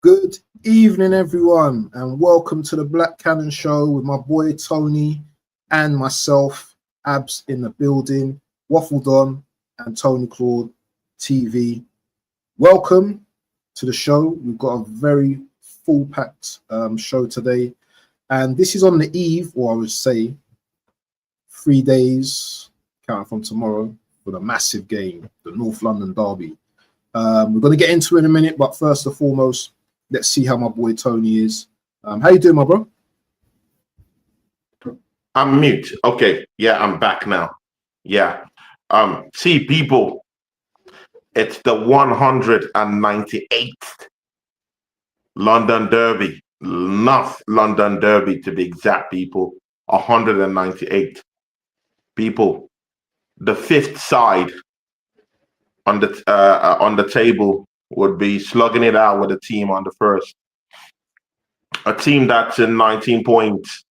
Good evening, everyone, and welcome to the Black Cannon Show with my boy Tony and myself, Abs in the building, Waffle Don and Tony Claude TV. Welcome to the show. We've got a very full-packed show today, and this is on the eve, or I would say 3 days, counting from tomorrow, for the massive game, the North London Derby. We're going to get into it in a minute, but first and foremost, let's see how my boy Tony is. How you doing, my bro? I'm mute. Okay. Yeah, I'm back now. Yeah. See, people, it's the 198th London Derby. North London Derby to be exact, people. 198 people. The fifth side on the table would be slugging it out with a team on the first. A team that's in 19 points.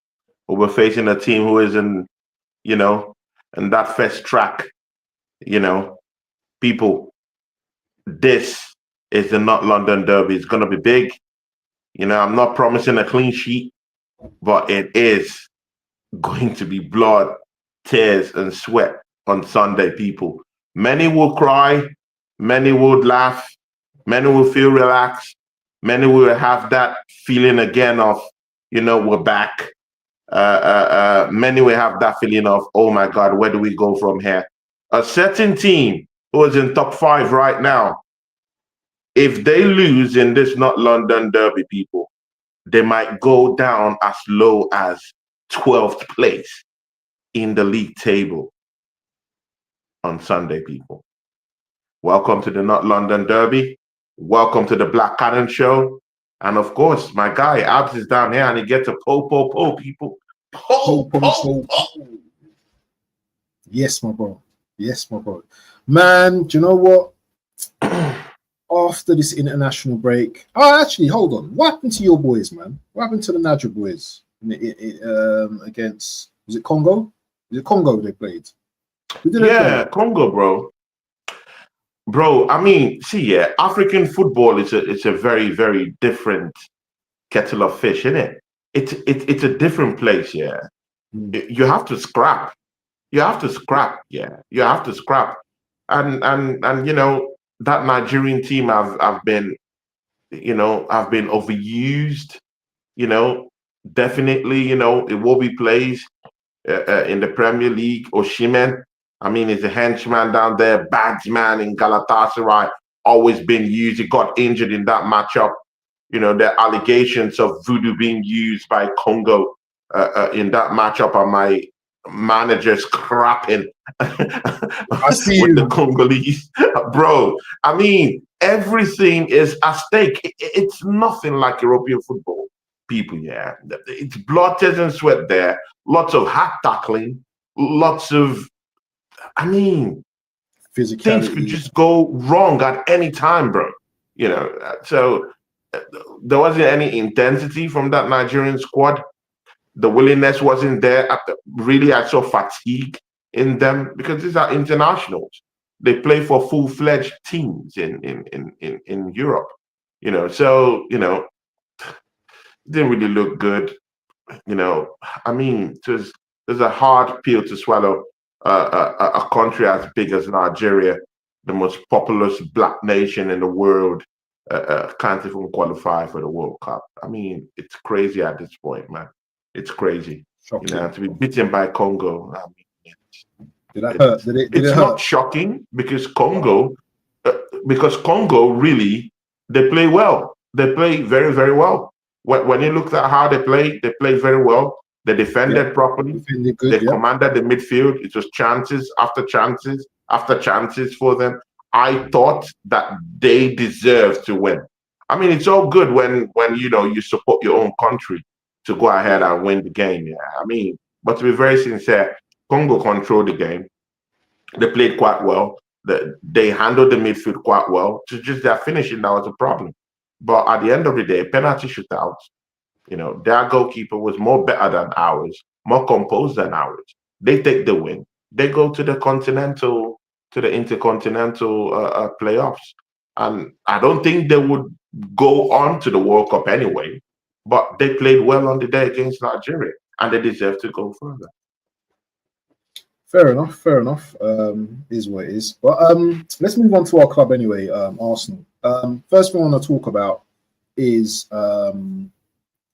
We're facing a team who is in that first track. People, this is the Not London Derby. It's going to be big. I'm not promising a clean sheet, but it is going to be blood, tears, and sweat on Sunday, people. Many will cry, many would laugh, many will feel relaxed, many will have that feeling again of, we're back. Many will have that feeling of, oh my God, where do we go from here? A certain team who is in top 5 right now, if they lose in this Not London Derby, people, they might go down as low as 12th place in the league table on Sunday, people. Welcome to the Not London Derby. Welcome to the Black Cannon Show. And of course, my guy Abs is down here and he gets a po, people. Po. Yes, my bro. Yes, my bro. Man, do you know what? After this international break, actually, hold on. What happened to your boys, man? What happened to the Niger boys against? Was it Congo? Was it Congo they played? Yeah, Congo, bro. Bro, I mean, see, yeah, African football is a very, very different kettle of fish, isn't it? It's a different place, yeah. You have to scrap. You have to scrap, yeah. You have to scrap. And that Nigerian team have been overused, definitely, Iwobi plays in the Premier League, Osimhen. I mean, he's a henchman down there, badsman in Galatasaray, always been used. He got injured in that matchup. There are allegations of voodoo being used by Congo in that matchup, and my manager's crapping with the Congolese. Bro, I mean, everything is at stake. It's nothing like European football, people, yeah. It's blood, tears, and sweat there. Lots of hat tackling, lots of, things could just go wrong at any time, bro. So there wasn't any intensity from that Nigerian squad. The willingness wasn't there. Really, I saw fatigue in them because these are internationals. They play for full-fledged teams in Europe. So it didn't really look good. It was a hard pill to swallow. A country as big as Nigeria, the most populous black nation in the world, can't even qualify for the World Cup. I mean, it's crazy at this point, man. It's crazy. To be beaten by Congo. I mean, did that hurt? It's not shocking because Congo really, they play well. They play very, very well. When you look at how they play very well. They defended properly. They commanded the midfield. It was chances after chances after chances for them. I thought that they deserved to win. I mean, it's all good when you support your own country to go ahead and win the game. Yeah, I mean, but to be very sincere, Congo controlled the game. They played quite well. They handled the midfield quite well. It's just their finishing that was a problem. But at the end of the day, penalty shootouts. Their goalkeeper was more better than ours, more composed than ours. They take the win. They go to the intercontinental playoffs, and I don't think they would go on to the World Cup anyway. But they played well on the day against Nigeria, and they deserve to go further. Fair enough. Fair enough. Is what it is. But let's move on to our club anyway. Arsenal. First thing I want to talk about is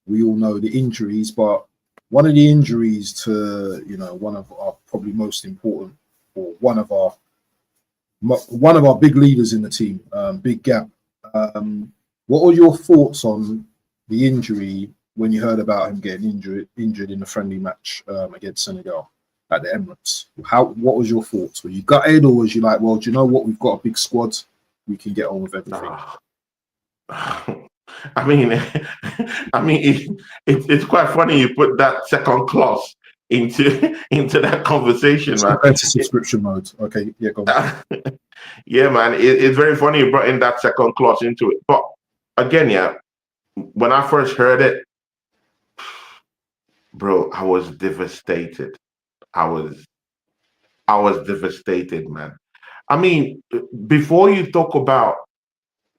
we all know the injuries, but one of the injuries to one of our probably most important, or one of our big leaders in the team, Big Gab. What were your thoughts on the injury when you heard about him getting injured in the friendly match against Senegal at the Emirates? What was your thoughts? Were you gutted, or was you like, well, do you know what? We've got a big squad. We can get on with everything. I mean, it's quite funny you put that second clause into that conversation, man. Into subscription mode. Okay, yeah, go on. Yeah, man, it's very funny you brought in that second clause into it. But again, yeah, when I first heard it, bro, I was devastated. I was devastated, man. I mean, before you talk about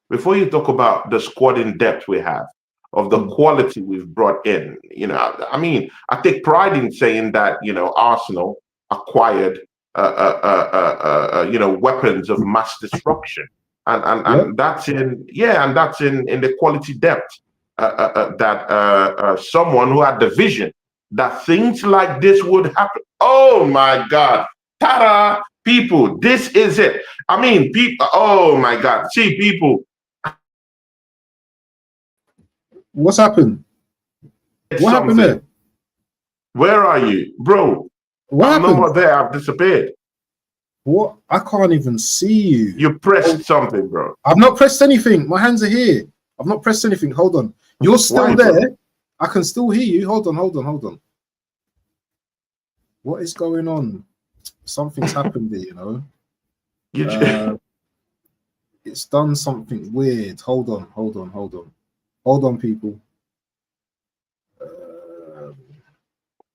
the squad in depth we have, of the quality we've brought in, I mean, I take pride in saying that, Arsenal acquired, weapons of mass destruction, and that's in the quality depth that someone who had the vision that things like this would happen. Oh my God, ta-da, people, this is it. I mean, people. Oh my God, see, people. What's happened? What happened there? Where are you, bro? What I'm happened? no more there. I've disappeared. What? I can't even see you. You pressed something, bro. I've not pressed anything. My hands are here. I've not pressed anything. Hold on. You're still there. Bro? I can still hear you. Hold on. What is going on? Something's happened there, It's done something weird. Hold on, people.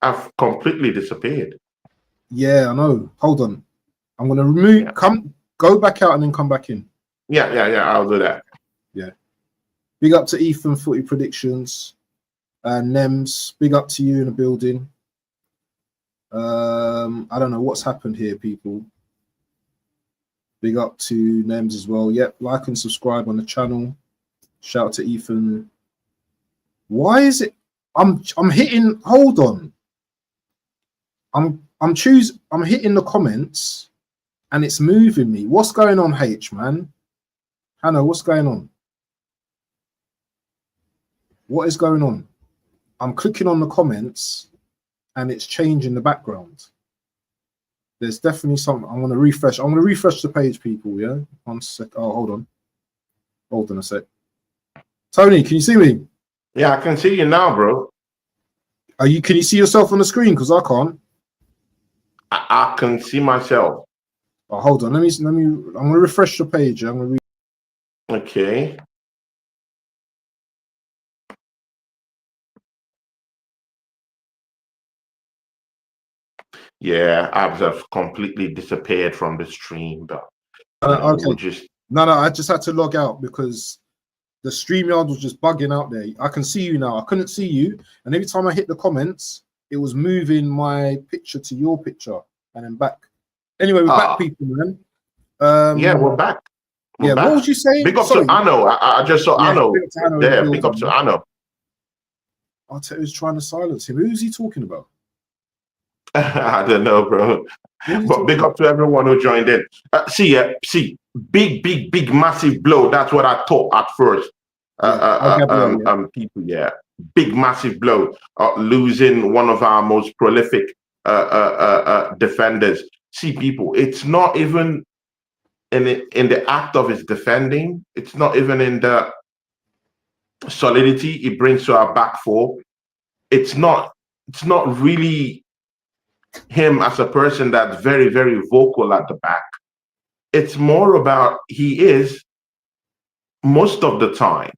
I've completely disappeared. Yeah, I know. Hold on. I'm gonna remove. Yeah. Go back out and then come back in. Yeah. I'll do that. Yeah. Big up to Ethan Footy Predictions and Nems. Big up to you in the building. I don't know what's happened here, people. Big up to Nems as well. Yep, like and subscribe on the channel. Shout out to Ethan. Why is it? I'm hitting. Hold on. I'm hitting the comments, and it's moving me. What's going on, H man? Hannah, what's going on? What is going on? I'm clicking on the comments, and it's changing the background. There's definitely something. I'm going to refresh. I'm going to refresh the page, people. Yeah, 1 sec. Oh, hold on a sec. Tony, can you see me? Yeah, I can see you now, bro. Can you see yourself on the screen? Because I can't. I can see myself. Oh, hold on. Let me. I'm going to refresh the page. I'm going to. Okay. Yeah, Abs have completely disappeared from the stream, but okay. No, I just had to log out because the StreamYard was just bugging out there. I can see you now. I couldn't see you, and every time I hit the comments, it was moving my picture to your picture and then back. Anyway, we're back, people, man. Yeah, we're back. What was you saying? Big up to Anno. I just saw Anno. Yeah, big up to Anno. I tell you, he was trying to silence him. Who's he talking about? I don't know, bro. But big up to everyone who joined in. See, big, massive blow. That's what I thought at first. People, yeah, big, massive blow. Losing one of our most prolific defenders. See, people, it's not even in the act of his defending. It's not even in the solidity he brings to our back four. It's not really him as a person that's very, very vocal at the back. It's more about he is most of the time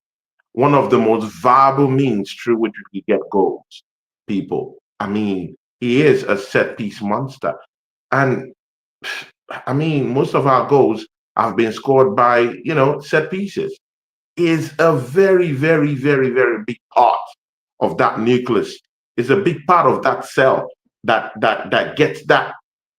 one of the most viable means through which we get goals. People, I mean, he is a set piece monster, and I mean, most of our goals have been scored by set pieces. is a very, very, very, very big part of that nucleus. It's a big part of that cell that gets that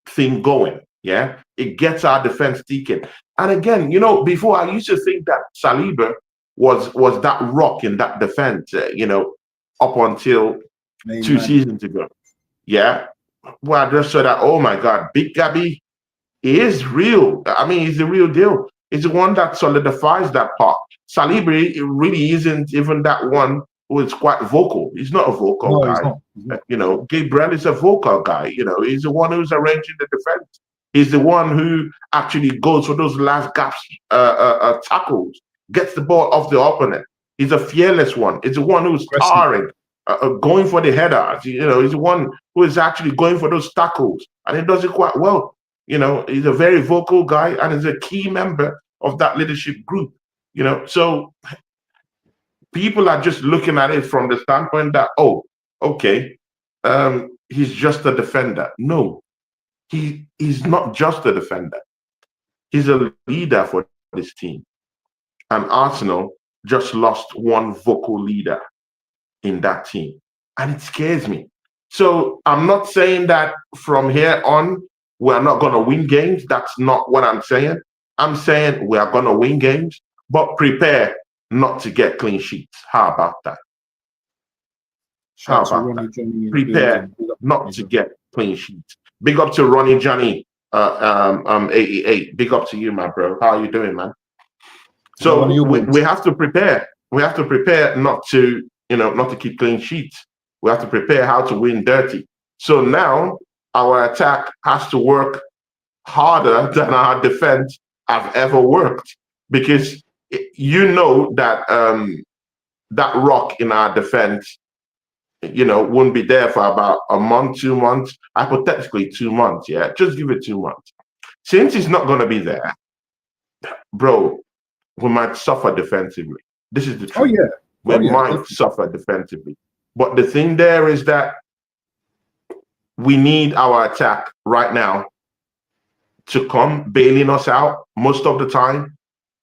thing going. Yeah, it gets our defense ticking. And again, before I used to think that Saliba was that rock in that defense. Up until Main 2 seasons ago. Yeah, well, I just saw that. Oh my God, Big Gabby is real. I mean, he's the real deal. He's the one that solidifies that part. Saliba really isn't even that one who is quite vocal. He's not a vocal No, he's guy. not. He's not. Gabriel is a vocal guy. He's the one who's arranging the defense. He's the one who actually goes for those last gaps tackles, gets the ball off the opponent. He's a fearless one. He's the one who's tarring, going for the headers. He's the one who is actually going for those tackles, and he does it quite well. He's a very vocal guy and is a key member of that leadership group. So people are just looking at it from the standpoint that, oh, okay, he's just a defender. No, he's not just a defender. He's a leader for this team. And Arsenal just lost one vocal leader in that team. And it scares me. So I'm not saying that from here on, we're not going to win games. That's not what I'm saying. I'm saying we are going to win games, but prepare not to get clean sheets. How about that? Prepare not to get clean sheets. Big up to Ronnie Johnny, 88. Big up to you, my bro. How are you doing, man? So we have to prepare. We have to prepare not to keep clean sheets. We have to prepare how to win dirty. So now our attack has to work harder than our defense have ever worked, because that that rock in our defense, won't be there for about a month, 2 months, hypothetically 2 months. Yeah, just give it 2 months. Since it's not going to be there, bro, we might suffer defensively. This is the truth. Oh yeah, we might suffer defensively. But the thing there is that we need our attack right now to come bailing us out most of the time,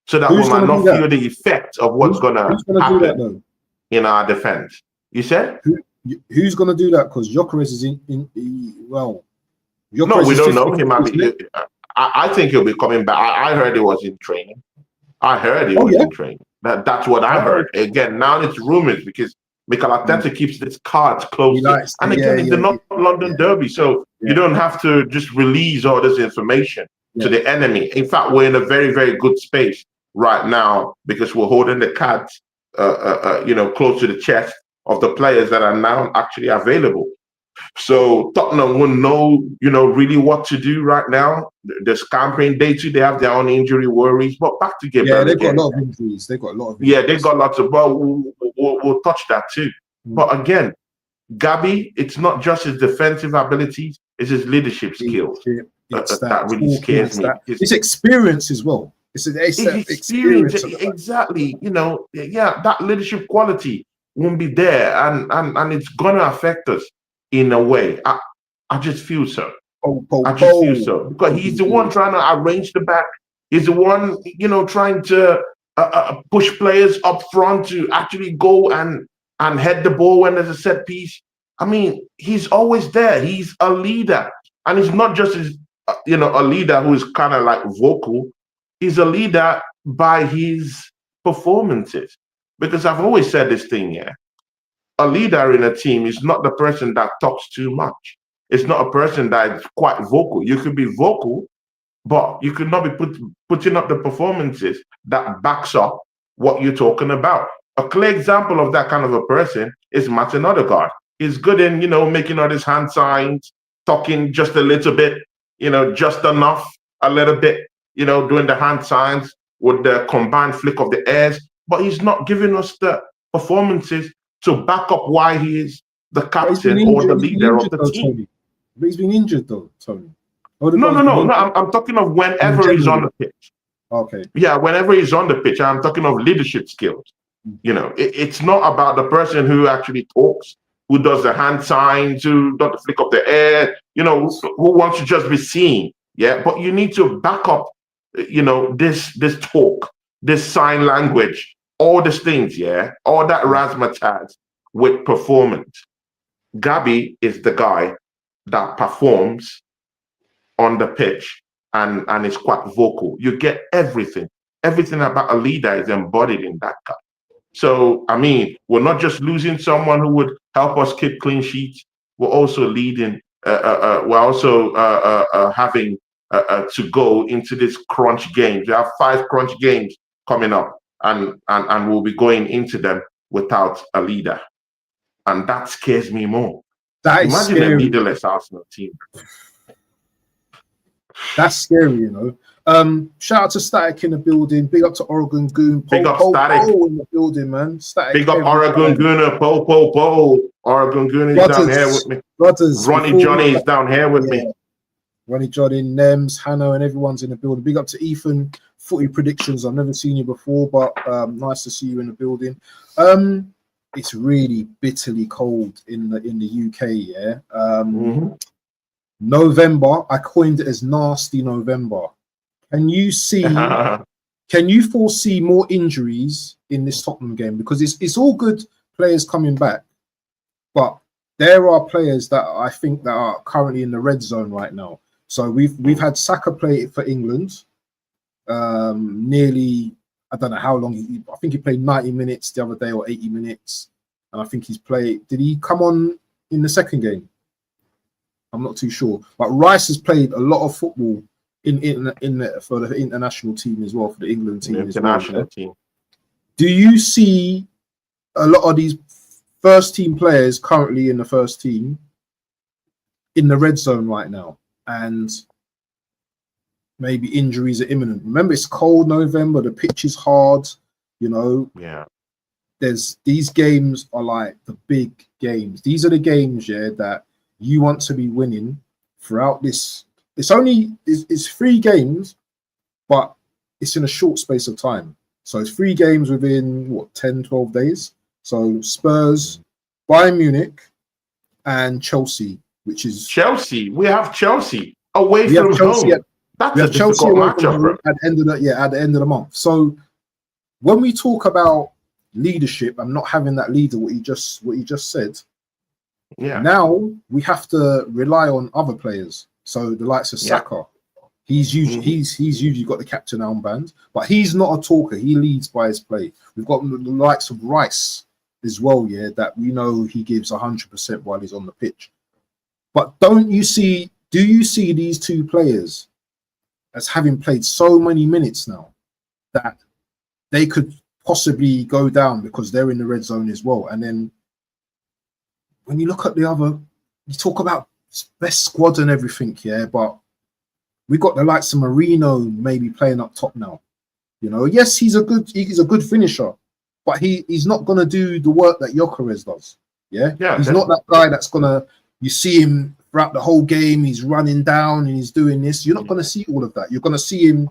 so that we might not feel the effect of what's going to happen in our defense. You said? Who's going to do that? Because Gyökeres is no, we don't know. He might be. I think he'll be coming back. I heard he was in training. In training. That's what I heard. Again, now it's rumors because Mikel Arteta keeps his cards close. And again, it's the North London derby, so you don't have to just release all this information to the enemy. In fact, we're in a very, very good space right now because we're holding the cards, close to the chest of the players that are now actually available. So Tottenham will know, really what to do right now. The campaign day two, they have their own injury worries. But back to Gabriel. Yeah, they've got a lot of injuries. Yeah, they've got lots of. But we'll touch that too. But again, Gabby, it's not just his defensive abilities; it's his leadership skills. That really scares me. It's experience as well. It's experience. Exactly. That leadership quality won't be there, and it's gonna affect us in a way. I just feel so. I just feel so, because he's the one trying to arrange the back. He's the one, trying to push players up front to actually go and head the ball when there's a set piece. I mean, he's always there. He's a leader, and he's not just a leader who is kind of like vocal. He's a leader by his performances. Because I've always said this thing, a leader in a team is not the person that talks too much. It's not a person that is quite vocal. You could be vocal, but you could not be putting up the performances that backs up what you're talking about. A clear example of that kind of a person is Martin Odegaard. He's good in, making all these hand signs, talking just a little bit, just enough, a little bit, doing the hand signs with the combined flick of the ears, but he's not giving us the performances to back up why he is the captain or the leader of the team. Tony. But he's been injured though, Tony. No. I'm talking of whenever he's on the pitch. Okay. Yeah, whenever he's on the pitch, I'm talking of leadership skills. It's not about the person who actually talks, who does the hand signs, who does the flick of the air, who wants to just be seen. Yeah, but you need to back up, this talk, this sign language, all these things, yeah, all that razzmatazz with performance, Gabby is the guy that performs on the pitch and is quite vocal. You get everything. Everything about a leader is embodied in that guy. So, I mean, we're not just losing someone who would help us keep clean sheets. We're also leading. We're also having to go into this crunch games. We have 5 crunch games coming up, and we'll be going into them without a leader, and that scares me more. That is Imagine scary. a leaderless Arsenal team. That's scary, you know. Shout out to Static in the building. Big up to Oregon Goon. Big up Static in the building, man. Static. Big up Oregon Gooner. Oregon Goon is down here with me. Brothers, Ronnie Johnny is down here with me. Ronnie Johnny, Nems, Hannah, and everyone's in the building. Big up to Ethan. Footy predictions. I've never seen you before, but nice to see you in the building. It's really bitterly cold in the UK. Yeah. November, I coined it as nasty November. Can you see? Can you foresee more injuries in this Tottenham game? Because it's all good players coming back, but there are players that I think that are currently in the red zone right now. So we've had Saka play for England, nearly, I don't know how long. I think he played 90 minutes the other day or 80 minutes, and I think he's played. Did he come on in the second game? I'm not too sure. But Rice has played a lot of football for the international team as well, for the England team as well. International team. Do you see a lot of these first team players currently in the first team in the red zone right now, and maybe injuries are imminent? Remember, it's cold November, the pitch is hard, you know. Yeah. These games are like the big games. These are the games, yeah, that you want to be winning throughout this. It's 3 games, but it's in a short space of time. So it's 3 games within 10, 12 days. So Spurs, Bayern Munich, and Chelsea, which is Chelsea. We have Chelsea away from home. That's a difficult matchup at the end of the month. So when we talk about leadership and not having that leader, what you just said, now we have to rely on other players. So the likes of Saka, he's usually got the captain armband, but he's not a talker. He leads by his play. We've got the likes of Rice as well, yeah, that we know he gives 100% while he's on the pitch. But do you see these 2 players as having played so many minutes now that they could possibly go down because they're in the red zone as well? And then when you look at the other, you talk about best squad and everything, yeah, but we got the likes of Marino maybe playing up top now. You know, yes, he's a good finisher, but he's not gonna do the work that Gyökeres does. Yeah, he's not that guy that's gonna. You see him throughout the whole game. He's running down and he's doing this. You're not gonna see all of that. You're gonna see him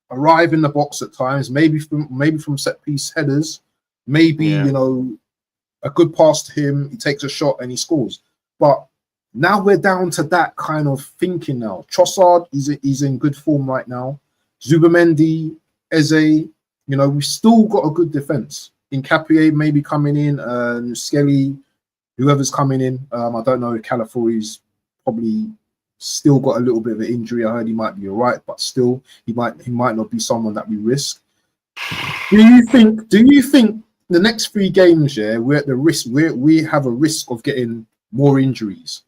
arrive in the box at times, maybe from set piece headers, maybe you know, a good pass to him. He takes a shot and he scores, but now we're down to that kind of thinking now. Trossard, he's in good form right now. Zubamendi, Eze, you know, we've still got a good defense. Nkapie maybe coming in, Skelly, whoever's coming in. I don't know if Calafiori's probably still got a little bit of an injury. I heard he might be all right, but still, he might not be someone that we risk. Do you think the next 3 games, yeah, we're at the risk, we have a risk of getting more injuries?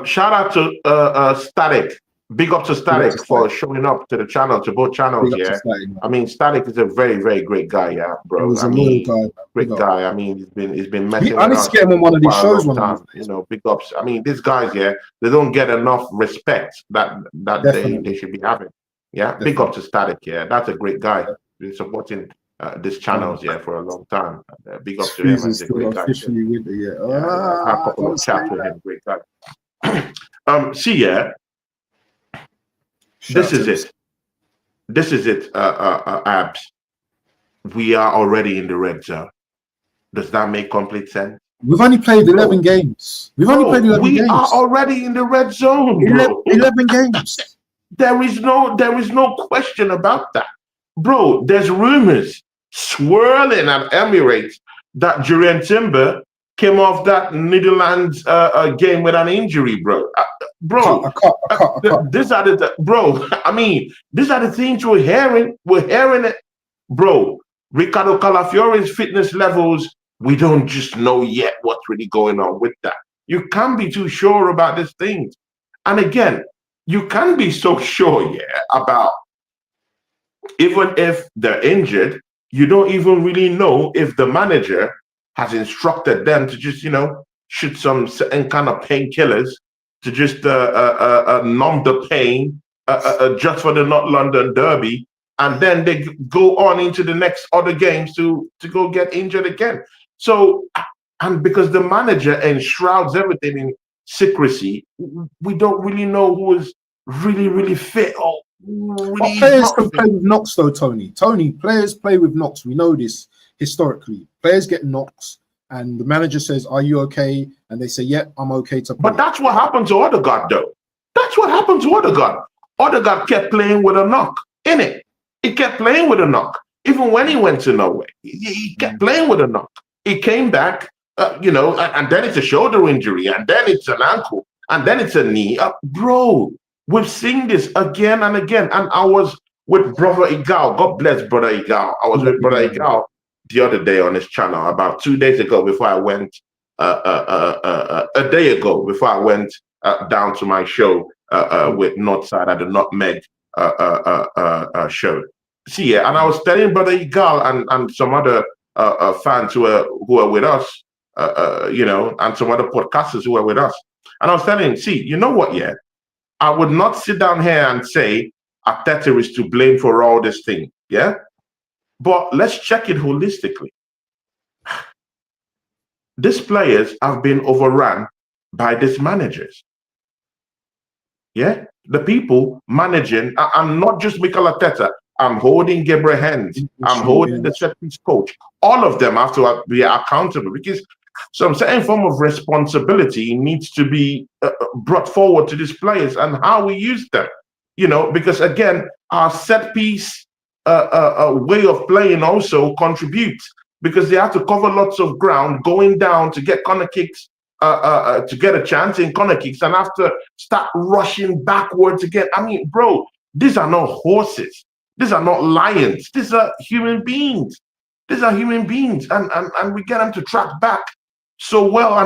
Shout out to Static. Big up to Static for showing up to the channel, to both channels. Yeah, I mean, Static is a very, very great guy. Yeah, bro. He's a loyal guy. Great guy. I mean, he's been messing. I need to get him on one of these shows one time. You know, big ups. I mean, these guys, yeah, they don't get enough respect that they should be having. Yeah, definitely. Big up to Static. Yeah, that's a great guy. Been supporting these channels, yeah, for a long time. Big up to him. He's a great guy. I've had a couple of chats with him. Great guy. See, yeah, this is it, Abs. We are already in the red zone. Does that make complete sense? We've only played 11 games. We are already in the red zone. 11 games. There is no question about that. bro, there's rumors swirling at Emirates that Jurien Timber came off that Netherlands game with an injury, bro. I cut. These are the bro. I mean, these are the things we're hearing. We're hearing it, bro. Ricardo Calafiore's fitness levels, we don't just know yet what's really going on with that. You can't be too sure about these things. And again, you can be so sure, yeah, about even if they're injured, you don't even really know if the manager has instructed them to just, shoot some certain kind of painkillers to just numb the pain just for the North London Derby. And then they go on into the next other games to go get injured again. So, and because the manager enshrouds everything in secrecy, we don't really know who is really, really fit or really players can play with knocks though, Tony. Players play with knocks. We know this historically. Players get knocks and the manager says, "Are you okay?" And they say, "Yeah, I'm okay to play." But that's what happened to Odegaard though. That's what happened to Odegaard. Odegaard kept playing with a knock, innit? He kept playing with a knock. Even when he went to Norway, he kept playing with a knock. He came back, and then it's a shoulder injury, and then it's an ankle, and then it's a knee. Bro, we've seen this again and again. And I was with Brother Igal. God bless Brother Igal. I was with Brother Igal the other day on his channel, about 2 days ago before I went, a day ago before I went down to my show with Northside at the Nutmeg show. See, yeah, and I was telling Brother Igal and some other fans who are with us, and some other podcasters who are with us. And I was telling him, see, you know what, yeah? I would not sit down here and say Arteta is to blame for all this thing, yeah? But let's check it holistically. These players have been overrun by these managers. Yeah? The people managing, I'm not just Mikel Arteta, I'm holding Gabriel Hens, I'm holding the set-piece coach. All of them have to be accountable because some certain form of responsibility needs to be brought forward to these players and how we use them. Because again, our set-piece way of playing also contributes because they have to cover lots of ground going down to get corner kicks, to get a chance in corner kicks and have to start rushing backwards again. I mean, bro, these are not horses. These are not lions. These are human beings. These are human beings. And we get them to track back so well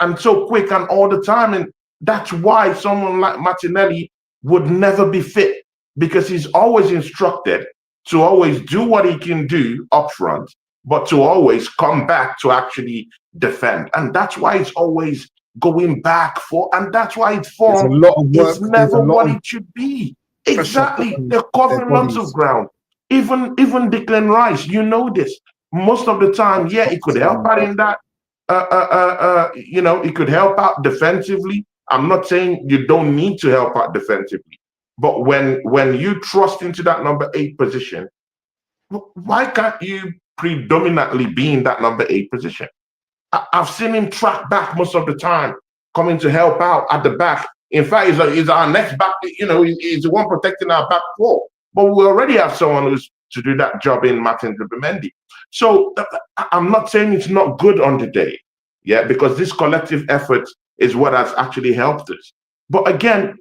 and so quick and all the time. And that's why someone like Martinelli would never be fit, because he's always instructed to always do what he can do up front, but to always come back to actually defend. And that's why it's always going back and that's why it's for a lot of work. It's never what it should be. Exactly. They're covering lots of ground. Even Declan Rice, you know this. Most of the time, yeah, it could help out in that. It could help out defensively. I'm not saying you don't need to help out defensively, but when you trust into that number 8 position, why can't you predominantly be in that number 8 position? I've seen him track back most of the time, coming to help out at the back. In fact, he's our next back, he's the one protecting our back 4. But we already have someone who's to do that job in Martin Zubimendi. So I'm not saying it's not good on the day, yeah, because this collective effort is what has actually helped us. But again,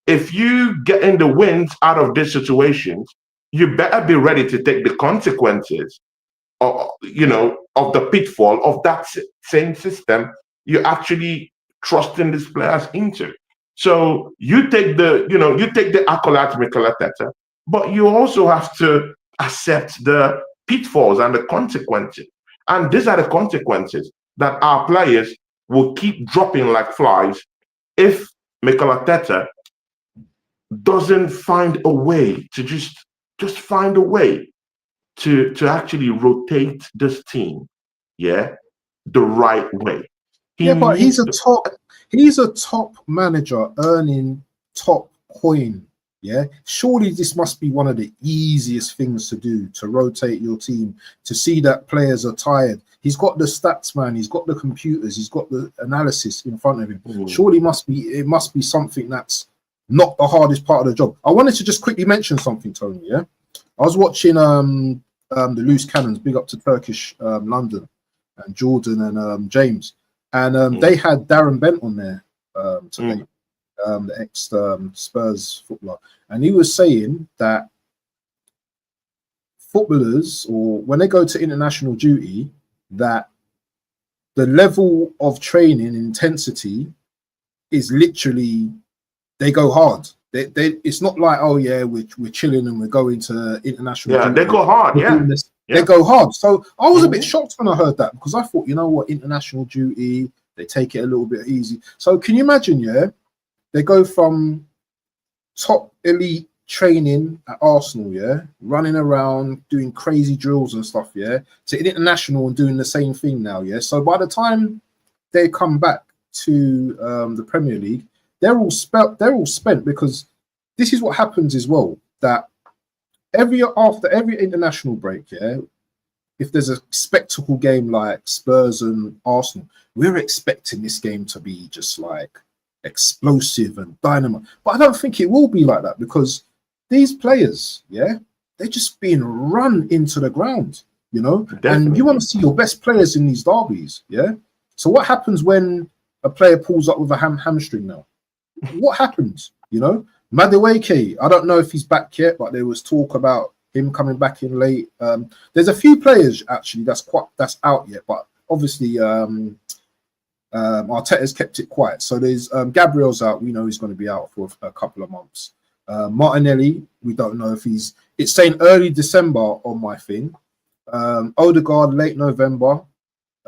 if you get in the wind out of these situations, you better be ready to take the consequences of the pitfall of that same system you're actually trusting these players into. So you take the accolades, Mikel Arteta, but you also have to accept the pitfalls and the consequences. And these are the consequences that our players will keep dropping like flies if Mikel Arteta doesn't find a way to just find a way to actually rotate this team, yeah, the right way. But he's a top manager earning top coin. Yeah, surely this must be one of the easiest things to do, to rotate your team, to see that players are tired. He's got the stats, man. He's got the computers. He's got the analysis in front of him. Surely it must be something that's not the hardest part of the job. I wanted to just quickly mention something, Tony. Yeah, I was watching the Loose Cannons, big up to Turkish London and Jordan and James, and they had Darren Bent on there today, the ex Spurs footballer, and he was saying that footballers, or when they go to international duty, that the level of training intensity is literally, they go hard. They it's not like, oh yeah, we're chilling and we're going to international duty. They go hard. They go hard. So I was a bit shocked when I heard that, because I thought, you know what, international duty, they take it a little bit easy. So can you imagine, they go from top elite training at Arsenal, running around doing crazy drills and stuff, to international and doing the same thing now, So by the time they come back to the Premier League, they're all spent, because this is what happens as well, that after every international break, if there's a spectacle game like Spurs and Arsenal, we're expecting this game to be just like explosive and dynamite. But I don't think it will be like that, because these players, they're just being run into the ground, Definitely. And you want to see your best players in these derbies, So what happens when a player pulls up with a hamstring now? What happens, Madueke, I don't know if he's back yet, but there was talk about him coming back in late. There's a few players actually that's out yet, but obviously Arteta's kept it quiet. So there's Gabriel's out. We know he's going to be out for a couple of months. Martinelli, we don't know if it's saying early December on my thing. Odegaard, late November.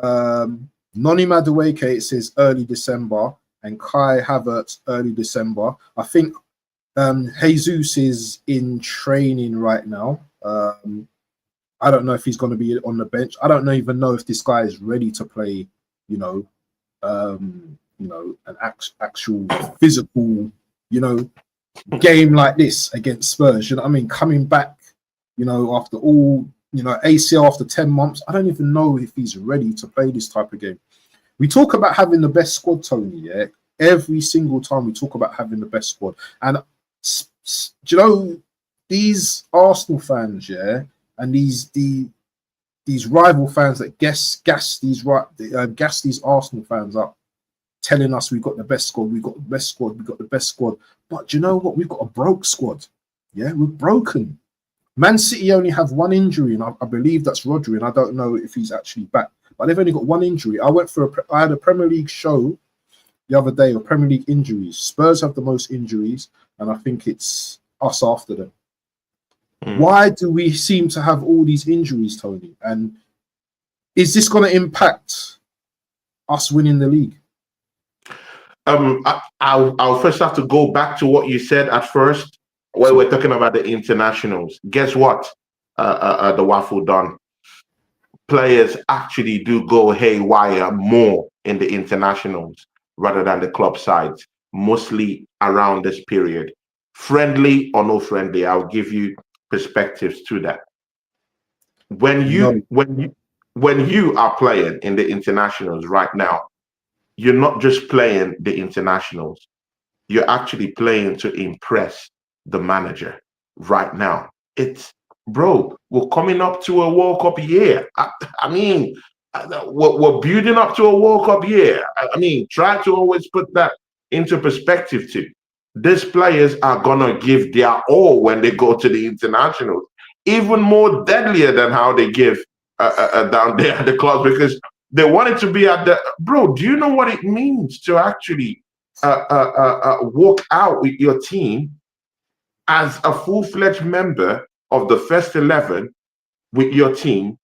Noni Madueke, it says early December, and Kai Havertz, early December. I think Jesus is in training right now. I don't know if he's going to be on the bench. I don't even know if this guy is ready to play, an actual physical, game like this against Spurs. You know what I mean? Coming back, after all, ACL after 10 months. I don't even know if he's ready to play this type of game. We talk about having the best squad, Tony, Every single time we talk about having the best squad. And, these Arsenal fans, and these rival fans that gas these Arsenal fans up, telling us we've got the best squad, we've got the best squad. But do you know what? We've got a broke squad. We're broken. Man City only have one injury, and I believe that's Rodri, and I don't know if he's actually back. But they've only got one injury. I had a Premier League show the other day of Premier League injuries. Spurs have the most injuries, and I think it's us after them. Why do we seem to have all these injuries, Tony? And is this going to impact us winning the league? I'll first have to go back to what you said at first, where we're talking about the internationals. Guess what? The waffle done. Players actually do go haywire more in the internationals rather than the club sides, mostly around this period. Friendly or no friendly, I'll give you perspectives to that. When you are playing in the internationals right now, you're not just playing the internationals, you're actually playing to impress the manager right now. We're coming up to a World Cup year. I mean, we're building up to a World Cup year. I mean, try to always put that into perspective too. These players are gonna give their all when they go to the internationals, even more deadlier than how they give down there at the clubs, because they want it to be at the. Bro, do you know what it means to actually walk out with your team as a full-fledged member of the first 11 with your team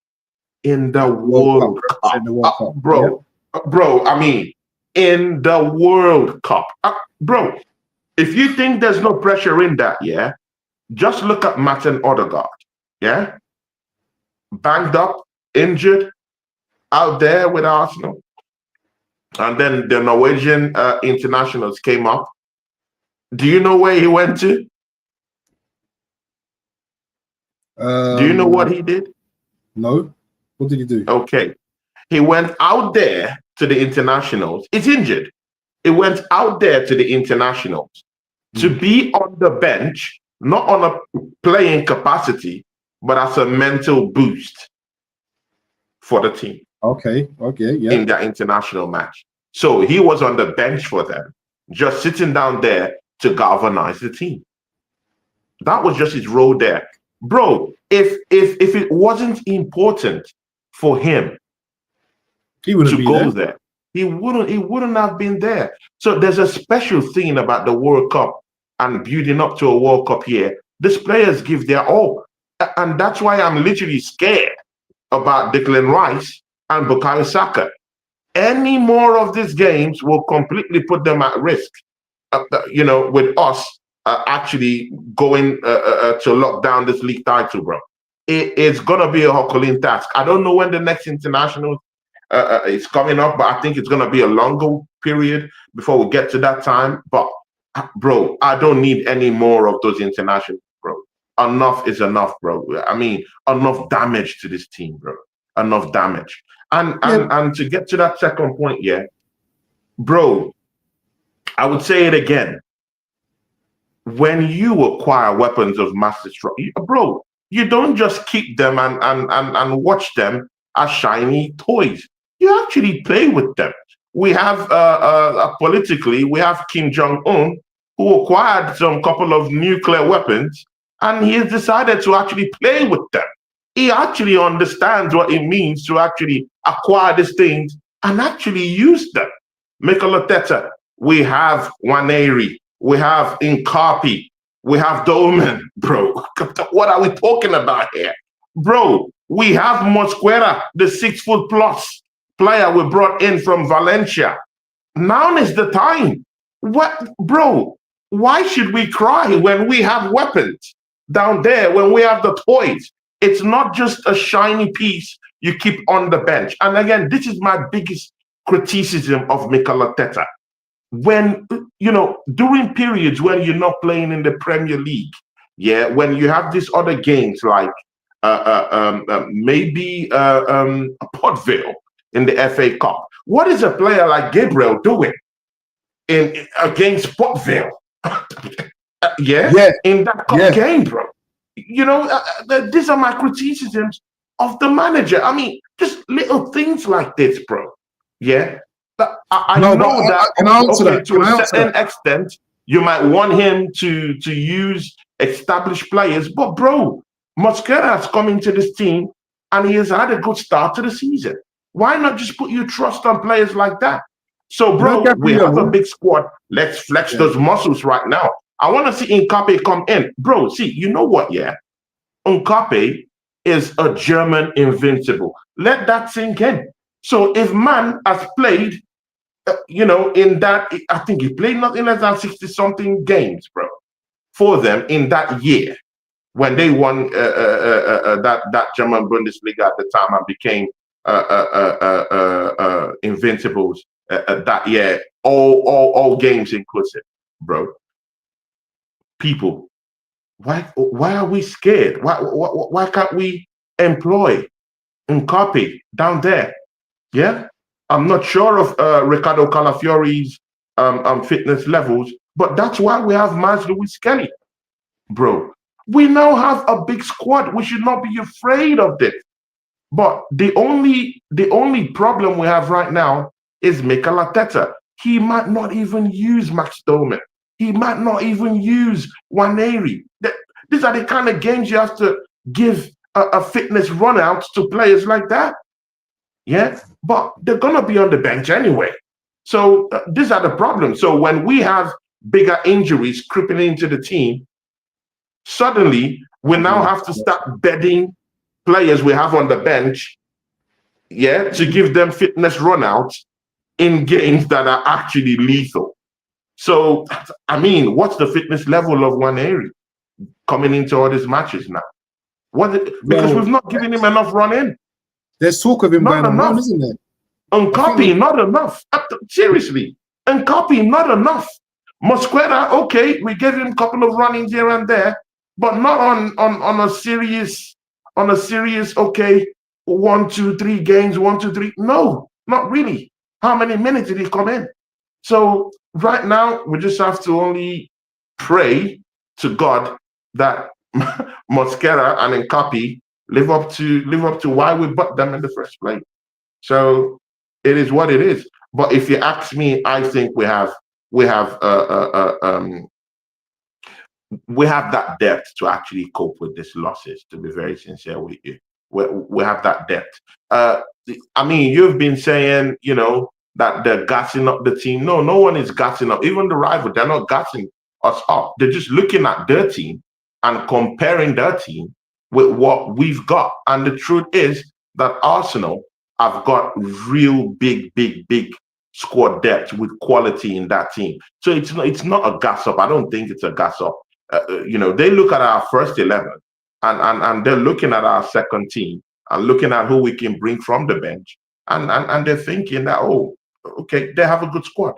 in the World Cup? Bro, I mean, in the World Cup. Bro, if you think there's no pressure in that, just look at Martin Odegaard, banged up, injured, out there with Arsenal. And then the Norwegian internationals came up. Do you know where he went to? Do you know what he did? No. What did he do? Okay. He went out there to the internationals. He's injured. He went out there to the internationals to be on the bench, not on a playing capacity, but as a mental boost for the team. Okay, yeah. In their international match. So he was on the bench for them, just sitting down there to galvanize the team. That was just his role there. Bro, if it wasn't important for him he wouldn't to go there, he wouldn't have been there. So there's a special thing about the World Cup and building up to a World Cup here. These players give their all. And that's why I'm literally scared about Declan Rice and Bukayo Saka. Any more of these games will completely put them at risk. With us actually going to lock down this league title, bro. It's gonna be a Herculean task. I don't know when the next international is coming up, but I think it's gonna be a longer period before we get to that time. But bro, I don't need any more of those internationals, bro. Enough is enough, bro. I mean, enough damage to this team, bro. Enough damage. And to get to that second point, yeah, bro, I would say it again. When you acquire weapons of mass destruction, bro, you don't just keep them and watch them as shiny toys. You actually play with them. We have politically, we have Kim Jong-un, who acquired some couple of nuclear weapons, and he has decided to actually play with them. He actually understands what it means to actually acquire these things and actually use them. Mikel Arteta, we have Waneri, we have Inkapi, we have Dolman, bro. What are we talking about here? Bro, we have Mosquera, the 6-foot+ player we brought in from Valencia. Now is the time. What, bro? Why should we cry when we have weapons down there, when we have the toys? It's not just a shiny piece you keep on the bench. And again, this is my biggest criticism of Mikel Arteta. When, during periods when you're not playing in the Premier League, yeah, when you have these other games like maybe Potville in the FA Cup, what is a player like Gabriel doing against Potville? In that cup game, bro. These are my criticisms of the manager. I mean, just little things like this, bro. Yeah. I know that to a certain extent, you might want him to use established players, but bro, Mosquera has come into this team and he has had a good start to the season. Why not just put your trust on players like that? So, bro, we have a big squad. Let's flex those muscles right now. I want to see Nkape come in. Bro, see, you know what, yeah? Nkape is a German invincible. Let that sink in. So if man has played, in that, I think he played nothing less than 60-something games, bro, for them in that year when they won that German Bundesliga at the time and became invincibles that year, all games inclusive, bro. People, why are we scared? Why can't we employ Nkape down there? Yeah, I'm not sure of Ricardo Calafiori's fitness levels, but that's why we have Mads Lewis Kelly, bro. We now have a big squad. We should not be afraid of this. But the only problem we have right now is Mikel Arteta. He might not even use Max Doman. He might not even use Waneri. These are the kind of games you have to give a fitness run out to players like that. Yeah, but they're going to be on the bench anyway. So these are the problems. So when we have bigger injuries creeping into the team, suddenly we now have to start bedding players we have on the bench, yeah, to give them fitness runouts in games that are actually lethal. So, I mean, what's the fitness level of Waneri coming into all these matches now? Because we've not given him enough run in. There's talk of him going on, isn't there? Nkape, not enough. Seriously, Nkape, not enough. Mosquera, okay, we gave him a couple of run-ins here and there, but not on a serious, okay, 1, 2, 3 games, 1, 2, 3. No, not really. How many minutes did he come in? So right now, we just have to only pray to God that Mosquera and Nkapi live up to why we bought them in the first place. So it is what it is. But if you ask me, I think we have we have that depth to actually cope with these losses. To be very sincere with you, we have that depth. I mean, you've been saying, that they're gassing up the team. No, no one is gassing up. Even the rival, they're not gassing us up. They're just looking at their team and comparing their team with what we've got. And the truth is that Arsenal have got real big squad depth with quality in that team. So it's not a gas up. I don't think it's a gas up. They look at our first 11 and they're looking at our second team and looking at who we can bring from the bench. And they're thinking that, oh, okay, they have a good squad.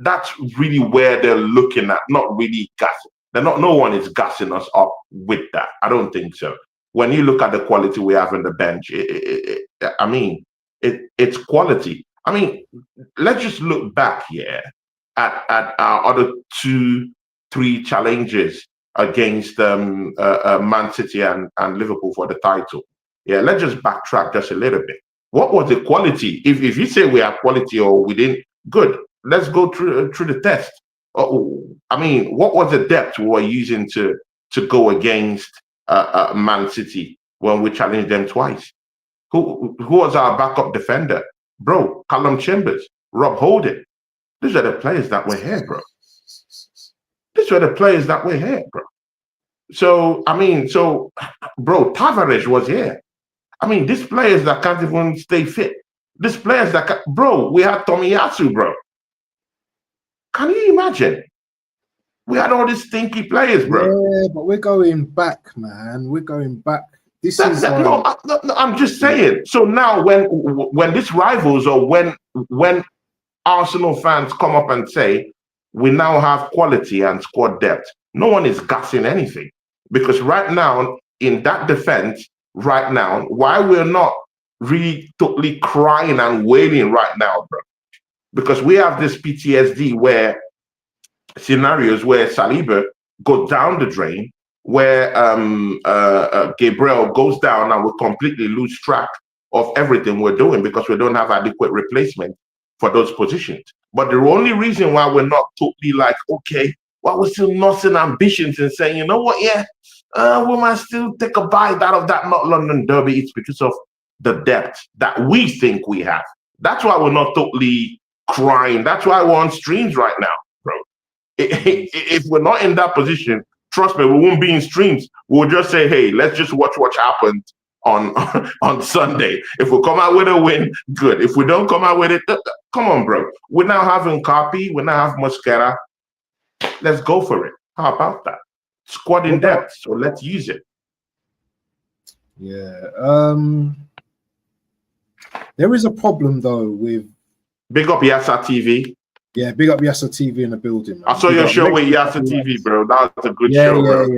That's really where they're looking at, not really gassing. No one is gassing us up with that. I don't think so. When you look at the quality we have on the bench, it's quality. I mean, let's just look back here at our other 2-3 challenges against Man City and Liverpool for the title. Yeah, let's just backtrack just a little bit. What was the quality? If you say we have quality or we didn't, good. Let's go through the test. What was the depth we were using to go against Man City when we challenged them twice? Who was our backup defender? Bro, Callum Chambers, Rob Holding. These are the players that were here, bro. These were the players that were here, bro. So, bro, Tavares was here. These players that can't even stay fit. These players that can, bro, we had Tomiyasu, bro. Can you imagine? We had all these stinky players, bro. Yeah, but we're going back, man. We're going back. I'm just saying. So now when these rivals or when Arsenal fans come up and say we now have quality and squad depth, no one is gassing anything. Because right now, in that defense, right now, why we're not really totally crying and wailing right now, bro? Because we have this PTSD where scenarios where Saliba goes down the drain, where Gabriel goes down and we completely lose track of everything we're doing because we don't have adequate replacement for those positions. But the only reason why we're not totally like, okay, well, we're still nursing ambitions and saying, you know what, we might still take a bite out of that North London derby, it's because of the depth that we think we have. That's why we're not totally crying. That's why we're on streams right now, bro. If we're not in that position, trust me, we won't be in streams. We'll just say, hey, let's just watch what happened on Sunday. If we come out with a win, good. If we don't come out with it, come on, bro. We're now having Copy. We now have Mosquera. Let's go for it. How about that? Squad in depth, so let's use it. Yeah. There is a problem though with big up Yasa TV. Yeah, big up Yasa TV in the building. Man. I saw your show with Yasa TV, bro. That was a good show, bro.